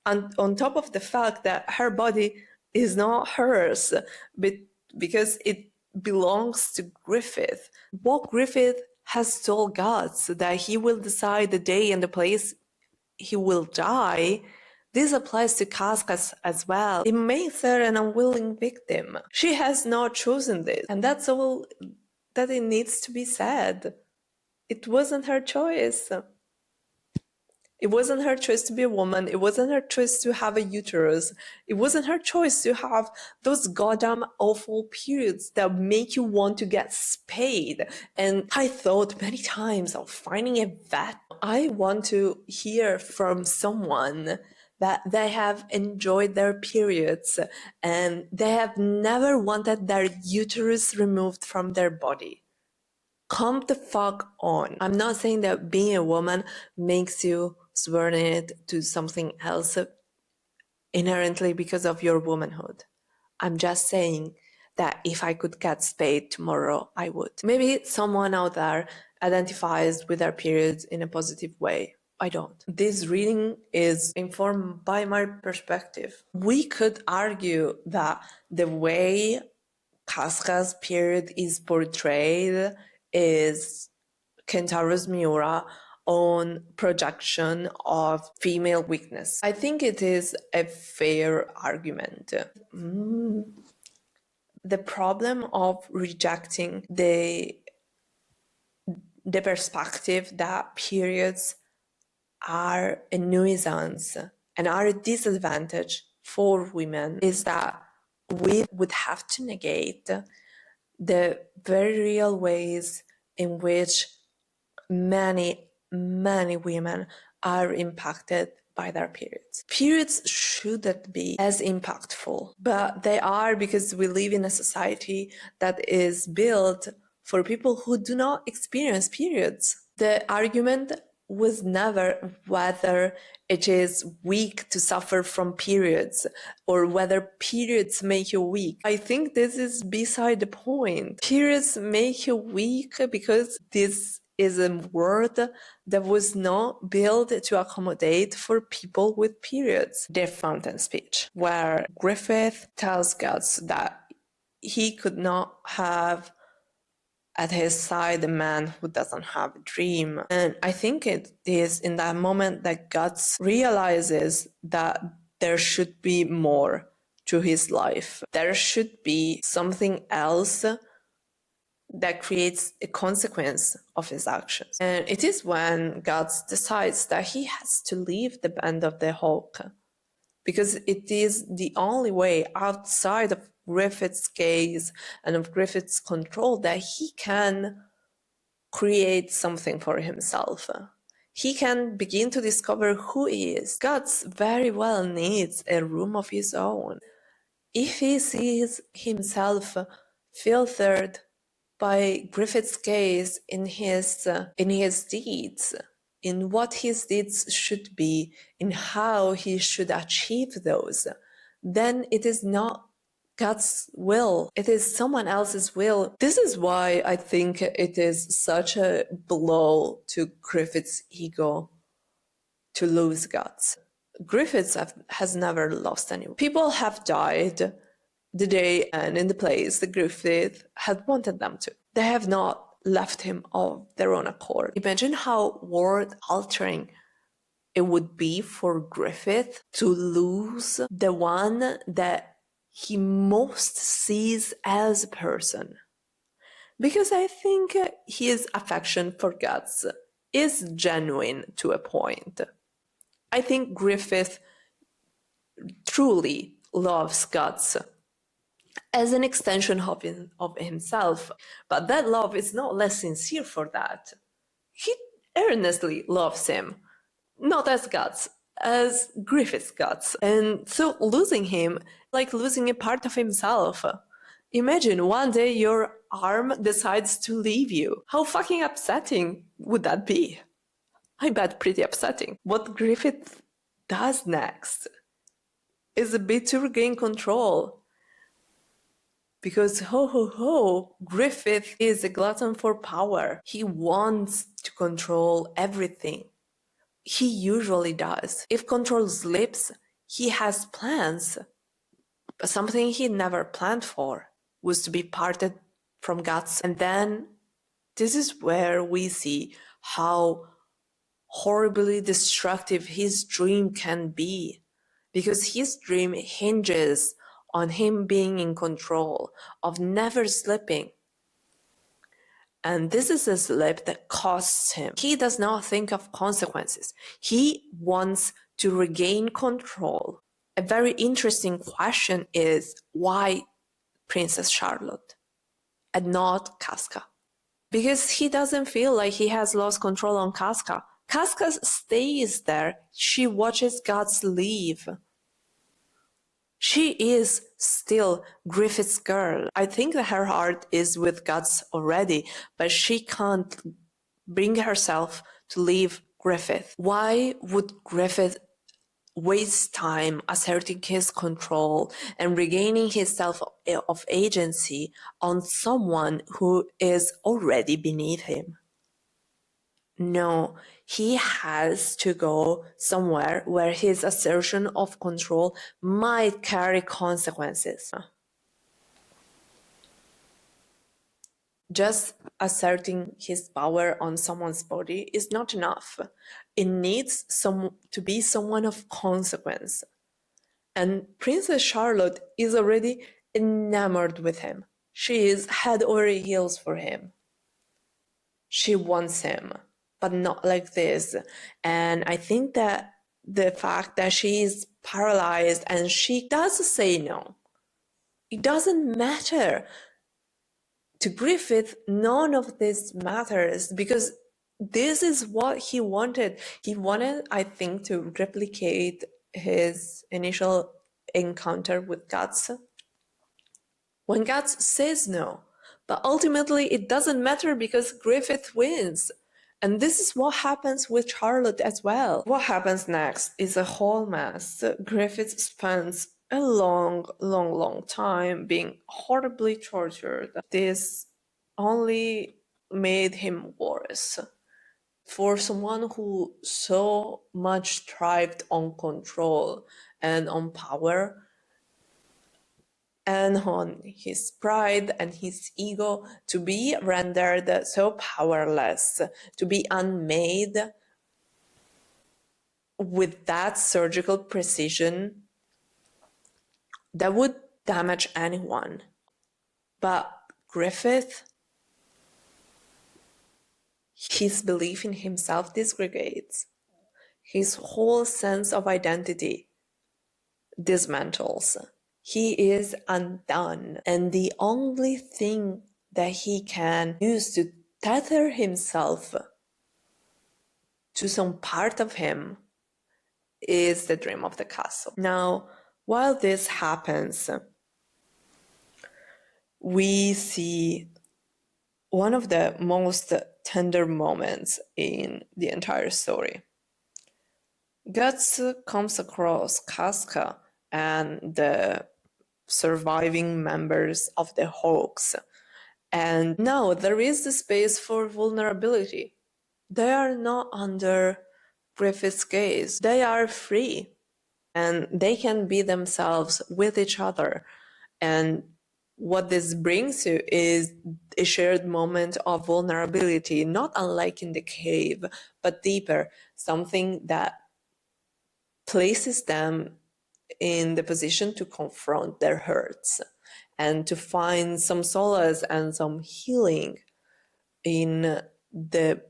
Speaker 1: And on top of the fact that her body is not hers, but because it belongs to Griffith. What Griffith has told gods that he will decide the day and the place he will die, this applies to Casca as well. It makes her an unwilling victim. She has not chosen this, and that's all that it needs to be said. It wasn't her choice. It wasn't her choice to be a woman. It wasn't her choice to have a uterus. It wasn't her choice to have those goddamn awful periods that make you want to get spayed. And I thought many times of finding a vet. I want to hear from someone that they have enjoyed their periods and they have never wanted their uterus removed from their body. Come the fuck on. I'm not saying that being a woman makes you subordinate to something else inherently because of your womanhood. I'm just saying that if I could get spayed tomorrow, I would. Maybe someone out there identifies with their periods in a positive way. I don't. This reading is informed by my perspective. We could argue that the way Casca's period is portrayed is Kentaro's Miura own projection of female weakness. I think it is a fair argument. The problem of rejecting the perspective that periods are a nuisance and are a disadvantage for women is that we would have to negate the very real ways in which many women are impacted by their periods. Periods shouldn't be as impactful, but they are because we live in a society that is built for people who do not experience periods. The argument was never whether it is weak to suffer from periods or whether periods make you weak. I think this is beside the point. Periods make you weak because this is a word that was not built to accommodate for people with periods. Their fountain speech, where Griffith tells gods that he could not have at his side a man who doesn't have a dream. And I think it is in that moment that Guts realizes that there should be more to his life. There should be something else that creates a consequence of his actions. And it is when Guts decides that he has to leave the band of the Hulk, because it is the only way outside of Griffith's gaze and of Griffith's control that he can create something for himself. He can begin to discover who he is. Guts very well needs a room of his own. If he sees himself filtered by Griffith's gaze in his deeds, in what his deeds should be, in how he should achieve those, then it is not God's will. It is someone else's will. This is why I think it is such a blow to Griffith's ego to lose Guts. Griffiths has never lost anyone. People have died the day and in the place that Griffith had wanted them to. They have not left him of their own accord. Imagine how world-altering it would be for Griffith to lose the one that he most sees as a person. Because I think his affection for Guts is genuine to a point. I think Griffith truly loves Guts as an extension of himself, but that love is not less sincere for that. He earnestly loves him, not as Guts, as Griffith's Guts. And so losing him, like losing a part of himself. Imagine one day your arm decides to leave you. How fucking upsetting would that be? I bet pretty upsetting. What Griffith does next is a bit to regain control. Because Griffith is a glutton for power. He wants to control everything. He usually does. If control slips, he has plans. But something he never planned for was to be parted from Guts. And then this is where we see how horribly destructive his dream can be. Because his dream hinges on him being in control, of never slipping. And this is a slip that costs him. He does not think of consequences. He wants to regain control. A very interesting question is, why Princess Charlotte and not Casca? Because he doesn't feel like he has lost control on Casca. Casca stays there. She watches Guts leave. She is still Griffith's girl. I think that her heart is with Guts already, but she can't bring herself to leave Griffith. Why would Griffith waste time asserting his control and regaining his self of agency on someone who is already beneath him? No, he has to go somewhere where his assertion of control might carry consequences. Just asserting his power on someone's body is not enough. It needs to be someone of consequence. And Princess Charlotte is already enamored with him. She is head over heels for him. She wants him, but not like this. And I think that the fact that she is paralyzed and she does say no, it doesn't matter. To Griffith, none of this matters because this is what he wanted. He wanted, I think, to replicate his initial encounter with Guts when Guts says no. But ultimately, it doesn't matter because Griffith wins. And this is what happens with Charlotte as well. What happens next is a whole mess. Griffith spends a long time being horribly tortured. This only made him worse. For someone who so much thrived on control and on power, and on his pride and his ego, to be rendered so powerless, to be unmade with that surgical precision, that would damage anyone. But Griffith, his belief in himself disgregates. His whole sense of identity dismantles. He is undone, and the only thing that he can use to tether himself to some part of him is the dream of the castle. Now, while this happens, we see one of the most tender moments in the entire story. Guts comes across Casca and the surviving members of the Hawks. And now there is the space for vulnerability. They are not under Griffith's gaze. They are free. And they can be themselves with each other. And what this brings you is a shared moment of vulnerability, not unlike in the cave, but deeper, something that places them in the position to confront their hurts and to find some solace and some healing in the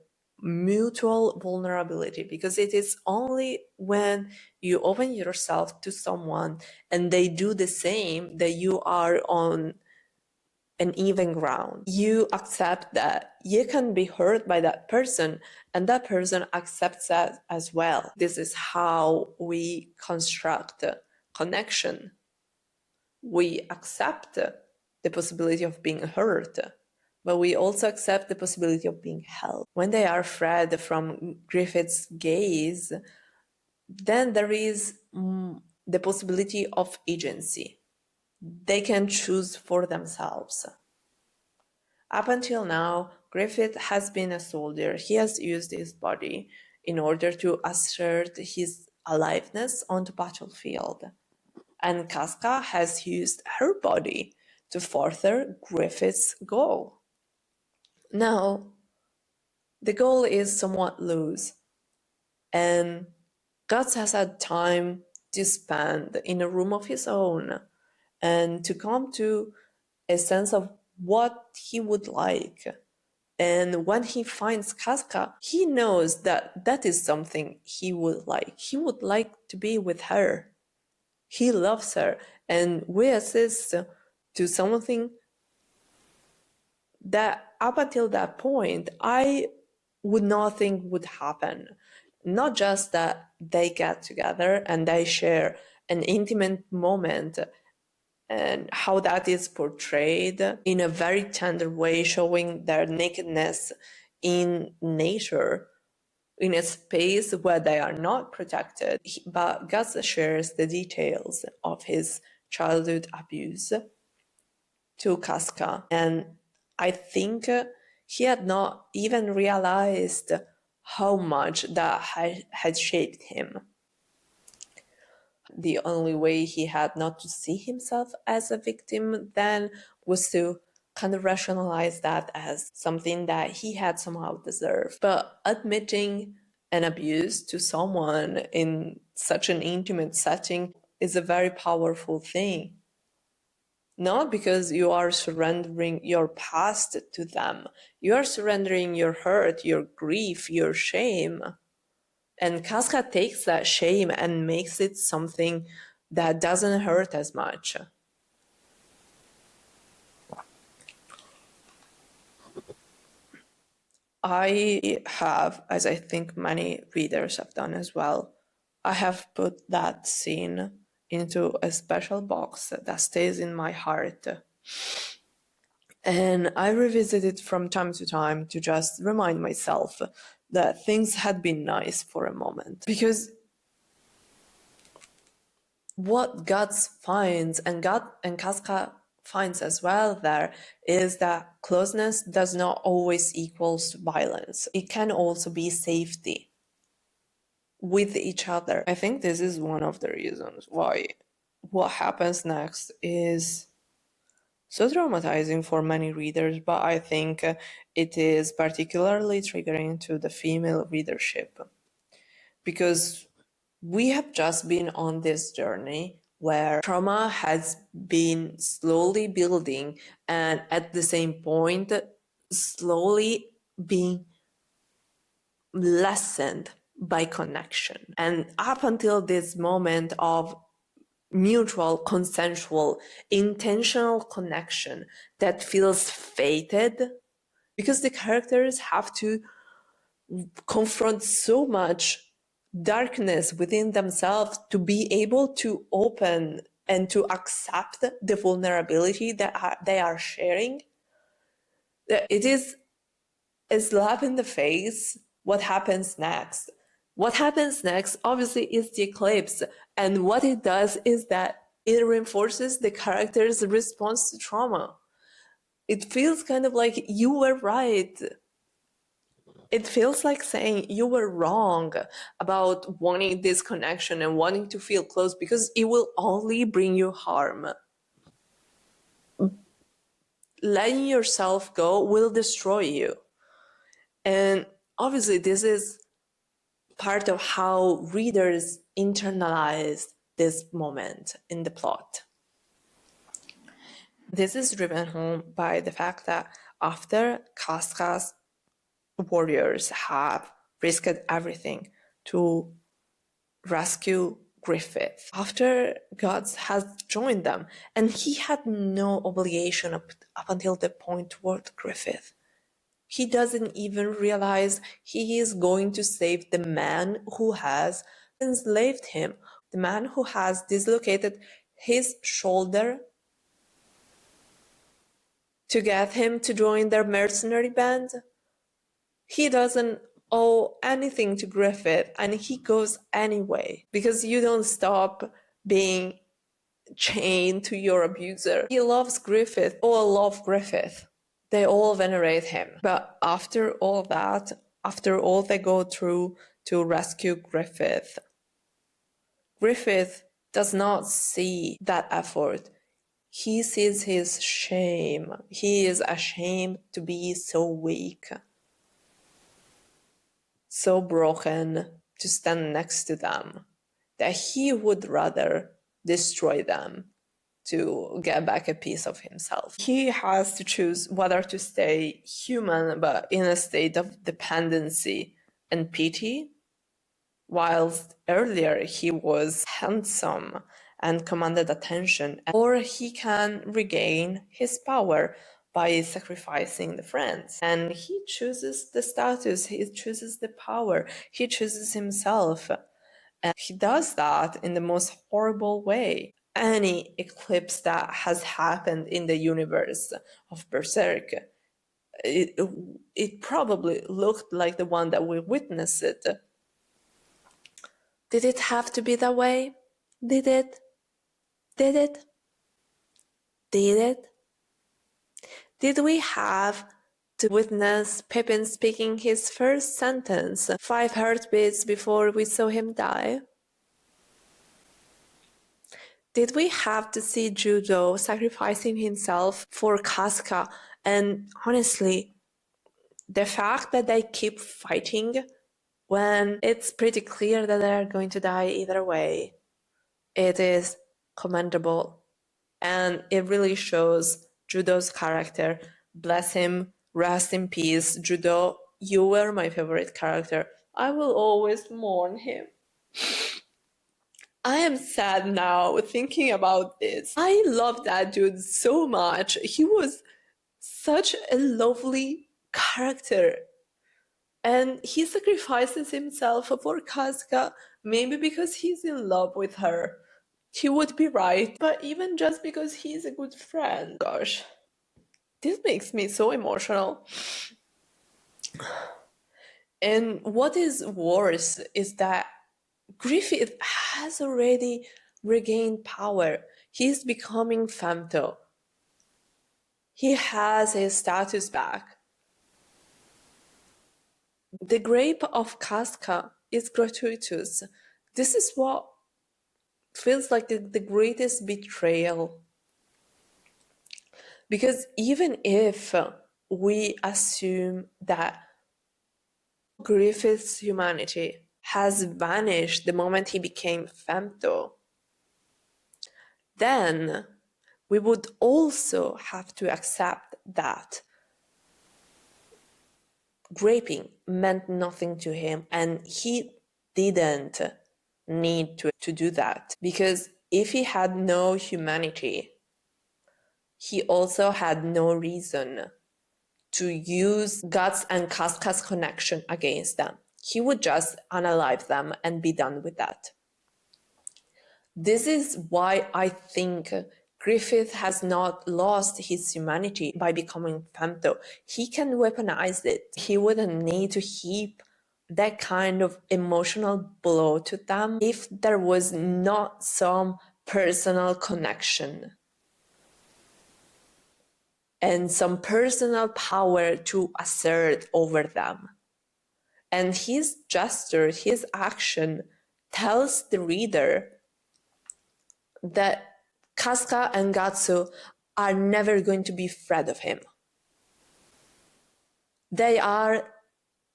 Speaker 1: mutual vulnerability, because it is only when you open yourself to someone and they do the same that you are on an even ground. You accept that you can be hurt by that person and that person accepts that as well. This is how we construct connection. We accept the possibility of being hurt, but we also accept the possibility of being held. When they are freed from Griffith's gaze, then there is the possibility of agency. They can choose for themselves. Up until now, Griffith has been a soldier. He has used his body in order to assert his aliveness on the battlefield. And Casca has used her body to further Griffith's goal. Now, the goal is somewhat loose, and Guts has had time to spend in a room of his own and to come to a sense of what he would like. And when he finds Casca, he knows that that is something he would like. He would like to be with her. He loves her, and we assist to something that up until that point, I would not think would happen. Not just that they get together and they share an intimate moment, and how that is portrayed in a very tender way, showing their nakedness in nature, in a space where they are not protected. But Gus shares the details of his childhood abuse to Casca, and I think he had not even realized how much that had shaped him. The only way he had not to see himself as a victim then was to kind of rationalize that as something that he had somehow deserved. But admitting an abuse to someone in such an intimate setting is a very powerful thing. Not because you are surrendering your past to them. You are surrendering your hurt, your grief, your shame. And Casca takes that shame and makes it something that doesn't hurt as much. I have, as I think many readers have done as well, I have put that scene into a special box that stays in my heart. And I revisit it from time to time to just remind myself that things had been nice for a moment. Because what Guts finds, and Casca finds as well there, is that closeness does not always equals violence. It can also be safety with each other. I think this is one of the reasons why what happens next is so traumatizing for many readers, but I think it is particularly triggering to the female readership, because we have just been on this journey where trauma has been slowly building and at the same point slowly being lessened by connection. And up until this moment of mutual, consensual, intentional connection that feels fated, because the characters have to confront so much darkness within themselves to be able to open and to accept the vulnerability that they are sharing. It is a slap in the face what happens next. What happens next, obviously, is the eclipse. And what it does is that it reinforces the character's response to trauma. It feels kind of like you were right. It feels like saying you were wrong about wanting this connection and wanting to feel close, because it will only bring you harm. Letting yourself go will destroy you. And obviously, this is part of how readers internalize this moment in the plot. This is driven home by the fact that after Casca's warriors have risked everything to rescue Griffith, after Guts has joined them, and he had no obligation up until the point toward Griffith. He doesn't even realize he is going to save the man who has enslaved him, the man who has dislocated his shoulder to get him to join their mercenary band. He doesn't owe anything to Griffith, and he goes anyway, because you don't stop being chained to your abuser. He loves Griffith. All love Griffith. They all venerate him. But after all that, after all they go through to rescue Griffith, Griffith does not see that effort. He sees his shame. He is ashamed to be so weak, so broken, to stand next to them, that he would rather destroy them to get back a piece of himself. He has to choose whether to stay human but in a state of dependency and pity, whilst earlier he was handsome and commanded attention, or he can regain his power by sacrificing the friends. And he chooses the status, he chooses the power, he chooses himself. And he does that in the most horrible way. Any eclipse that has happened in the universe of Berserk, it probably looked like the one that we witnessed. Did it have to be that way? Did it? Did it? Did it? Did we have to witness Pippin speaking his first sentence 5 heartbeats before we saw him die? Did we have to see Judo sacrificing himself for Casca? And honestly, the fact that they keep fighting when it's pretty clear that they're going to die either way, it is commendable. And it really shows Judo's character. Bless him, rest in peace. Judo, you were my favorite character. I will always mourn him. I am sad now thinking about this. I love that dude so much. He was such a lovely character. And he sacrifices himself for Casca, maybe because he's in love with her. He would be right, but even just because he's a good friend. Gosh, this makes me so emotional. And what is worse is that Griffith has already regained power. He's becoming femto. He has his status back. The rape of Casca is gratuitous. This is what feels like the greatest betrayal. Because even if we assume that Griffith's humanity has vanished the moment he became femto, then we would also have to accept that raping meant nothing to him, and he didn't need to do that. Because if he had no humanity, he also had no reason to use Guts and Casca's connection against them. He would just unalive them and be done with that. This is why I think Griffith has not lost his humanity by becoming femto. He can weaponize it. He wouldn't need to heap that kind of emotional blow to them if there was not some personal connection and some personal power to assert over them. And his gesture, his action tells the reader that Casca and Gatsu are never going to be afraid of him. They are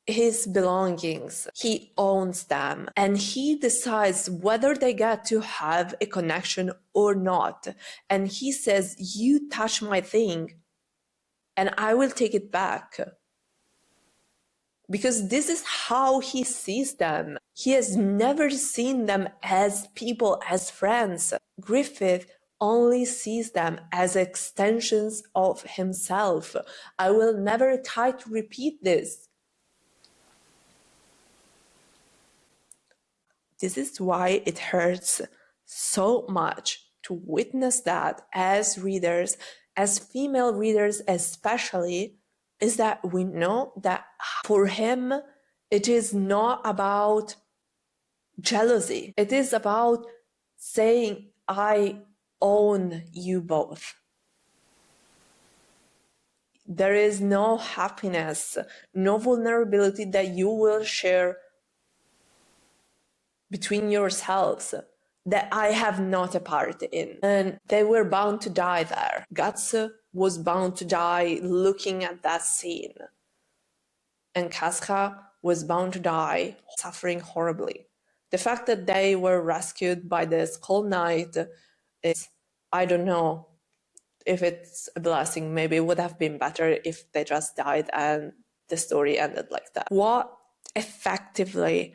Speaker 1: his belongings. He owns them and he decides whether they get to have a connection or not. And he says, you touch my thing and I will take it back. Because this is how he sees them. He has never seen them as people, as friends. Griffith only sees them as extensions of himself. I will never try to repeat this. This is why it hurts so much to witness that as readers, as female readers especially, is that we know that for him, it is not about jealousy. It is about saying, I own you both. There is no happiness, no vulnerability that you will share between yourselves that I have not a part in. And they were bound to die there. Guts was bound to die looking at that scene. And Casca was bound to die suffering horribly. The fact that they were rescued by the Skull Knight is, I don't know if it's a blessing. Maybe it would have been better if they just died and the story ended like that. What effectively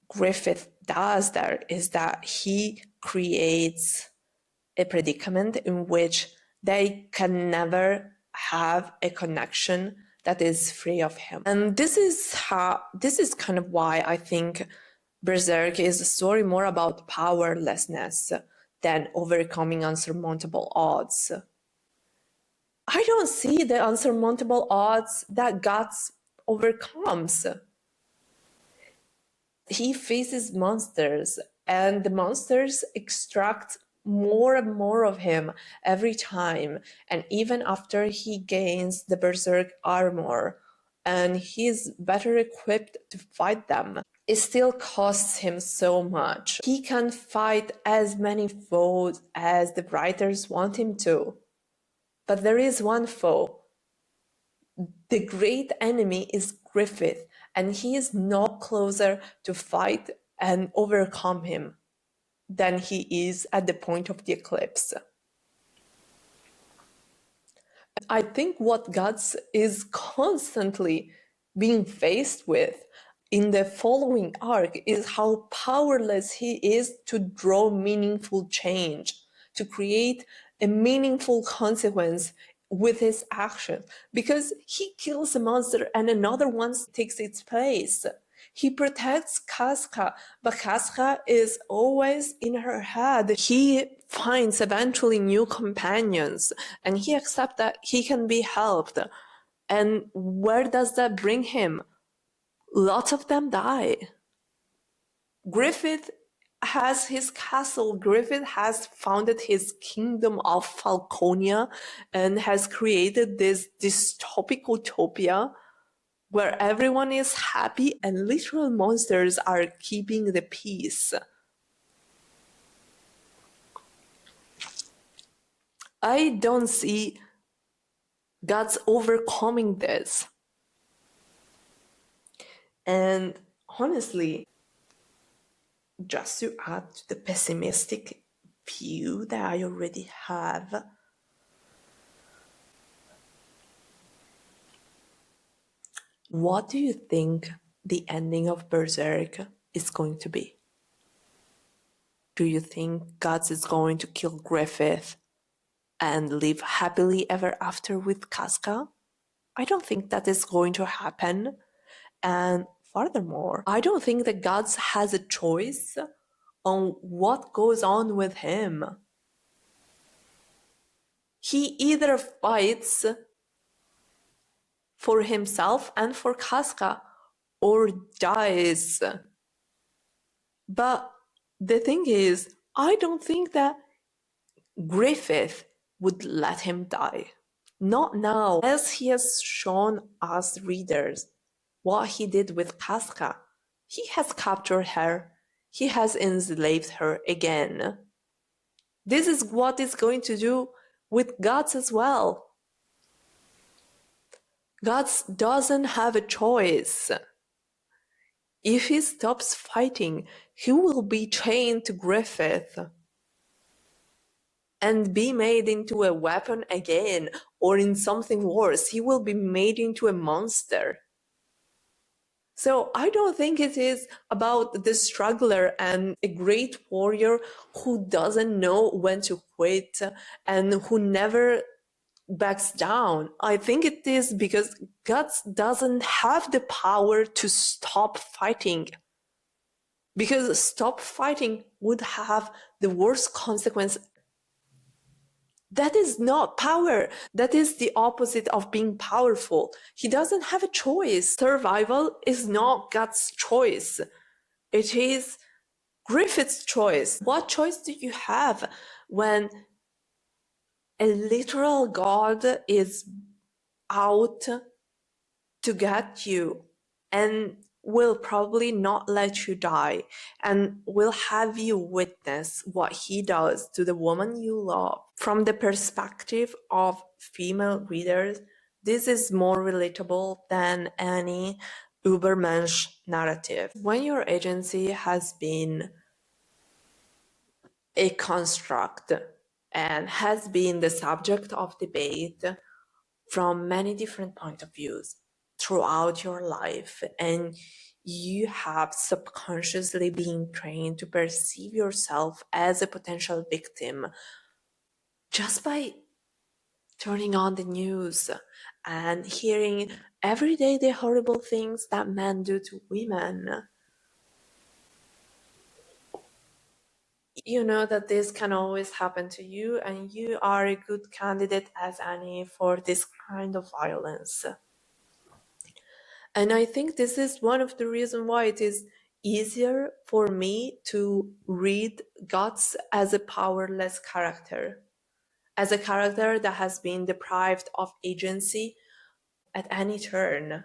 Speaker 1: Griffith does there is that he creates a predicament in which they can never have a connection that is free of him. And this is kind of why I think Berserk is a story more about powerlessness than overcoming unsurmountable odds. I don't see the unsurmountable odds that Guts overcomes. He faces monsters and the monsters extract more and more of him every time. And even after he gains the berserk armor and he's better equipped to fight them, it still costs him so much. He can fight as many foes as the writers want him to. But there is one foe. The great enemy is Griffith, and he is no closer to fight and overcome him than he is at the point of the eclipse. I think what Guts is constantly being faced with in the following arc is how powerless he is to draw meaningful change, to create a meaningful consequence with his action, because he kills a monster and another one takes its place. He protects Casca, but Casca is always in her head. He finds eventually new companions and he accepts that he can be helped. And where does that bring him? Lots of them die. Griffith has his castle. Griffith has founded his kingdom of Falconia and has created this dystopic utopia where everyone is happy and literal monsters are keeping the peace. I don't see Guts overcoming this. And honestly, just to add to the pessimistic view that I already have, what do you think the ending of Berserk is going to be? Do you think Guts is going to kill Griffith and live happily ever after with Casca? I don't think that is going to happen. And furthermore, I don't think that Guts has a choice on what goes on with him. He either fights for himself and for Casca or dies. But the thing is, I don't think that Griffith would let him die. Not now, as he has shown us readers what he did with Casca. He has captured her. He has enslaved her again. This is what he's going to do with Guts as well. Guts doesn't have a choice. If he stops fighting, he will be chained to Griffith and be made into a weapon again, or in something worse, he will be made into a monster. So I don't think it is about the struggler and a great warrior who doesn't know when to quit and who never backs down. I think it is because Guts doesn't have the power to stop fighting. Because stop fighting would have the worst consequence. That is not power. That is the opposite of being powerful. He doesn't have a choice. Survival is not Guts' choice. It is Griffith's choice. What choice do you have when a literal god is out to get you and will probably not let you die and will have you witness what he does to the woman you love? From the perspective of female readers, this is more relatable than any Ubermensch narrative. When your agency has been a construct and has been the subject of debate from many different point of views throughout your life, and you have subconsciously been trained to perceive yourself as a potential victim just by turning on the news and hearing every day the horrible things that men do to women. You know that this can always happen to you, and you are a good candidate as any for this kind of violence. And I think this is one of the reasons why it is easier for me to read Guts as a powerless character, as a character that has been deprived of agency at any turn,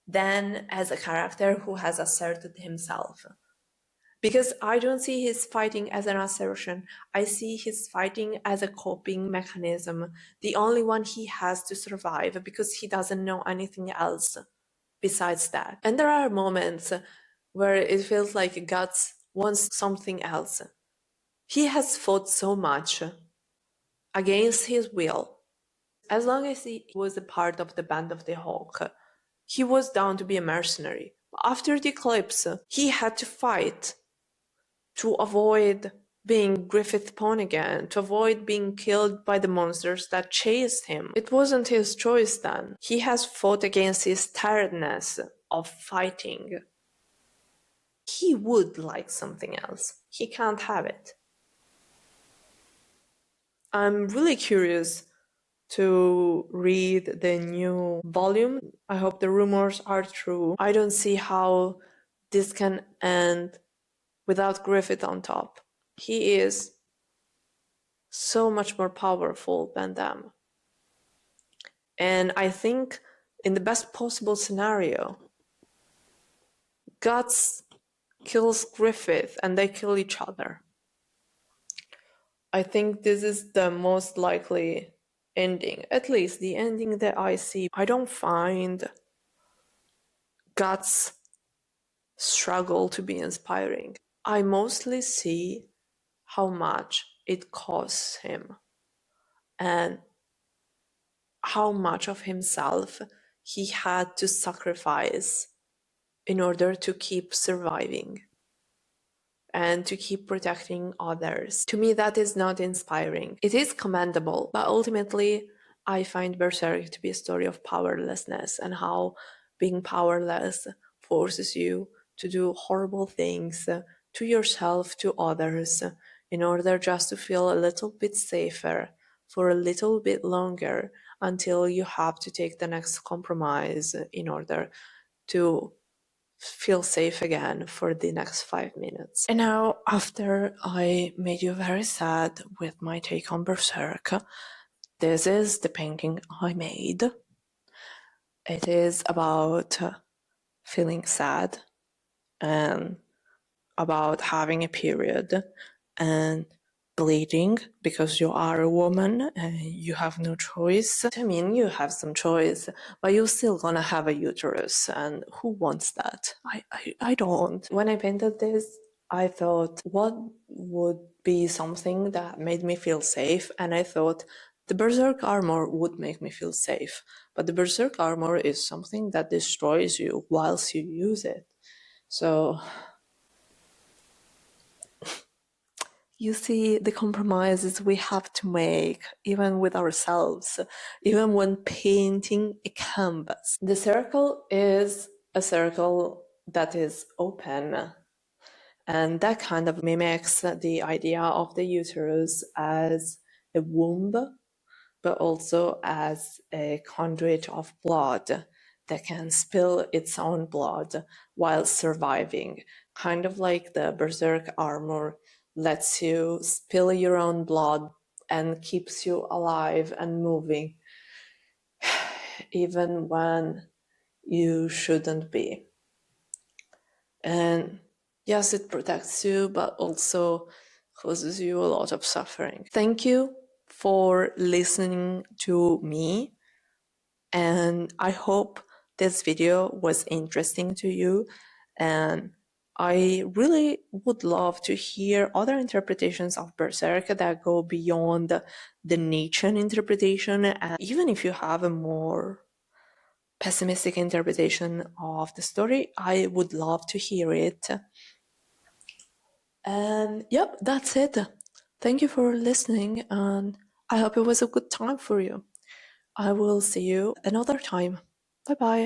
Speaker 1: than as a character who has asserted himself. Because I don't see his fighting as an assertion. I see his fighting as a coping mechanism, the only one he has to survive, because he doesn't know anything else besides that. And there are moments where it feels like Guts wants something else. He has fought so much against his will. As long as he was a part of the Band of the Hawk, he was down to be a mercenary. After the eclipse, he had to fight to avoid being Griffith pawn again, to avoid being killed by the monsters that chased him. It wasn't his choice then. He has fought against his tiredness of fighting. He would like something else. He can't have it. I'm really curious to read the new volume. I hope the rumors are true. I don't see how this can end without Griffith on top. He is so much more powerful than them. And I think in the best possible scenario, Guts kills Griffith and they kill each other. I think this is the most likely ending, at least the ending that I see. I don't find Guts' struggle to be inspiring. I mostly see how much it costs him and how much of himself he had to sacrifice in order to keep surviving and to keep protecting others. To me, that is not inspiring. It is commendable, but ultimately, I find Berserk to be a story of powerlessness and how being powerless forces you to do horrible things to yourself, to others, in order just to feel a little bit safer for a little bit longer until you have to take the next compromise in order to feel safe again for the next 5 minutes. And now, after I made you very sad with my take on Berserk, this is the painting I made. It is about feeling sad and about having a period and bleeding because you are a woman and you have no choice. I mean, you have some choice, but you're still gonna have a uterus, and who wants that? I don't. When I painted this, I thought, what would be something that made me feel safe? And I thought the berserk armor would make me feel safe, but the berserk armor is something that destroys you whilst you use it. So you see the compromises we have to make, even with ourselves, even when painting a canvas. The circle is a circle that is open, and that kind of mimics the idea of the uterus as a womb, but also as a conduit of blood that can spill its own blood while surviving. Kind of like the berserk armor lets you spill your own blood and keeps you alive and moving, even when you shouldn't be. And yes, it protects you, but also causes you a lot of suffering. Thank you for listening to me, and I hope this video was interesting to you, and I really would love to hear other interpretations of Berserk that go beyond the Nietzschean interpretation. And even if you have a more pessimistic interpretation of the story, I would love to hear it. And yep, that's it. Thank you for listening, and I hope it was a good time for you. I will see you another time. Bye bye.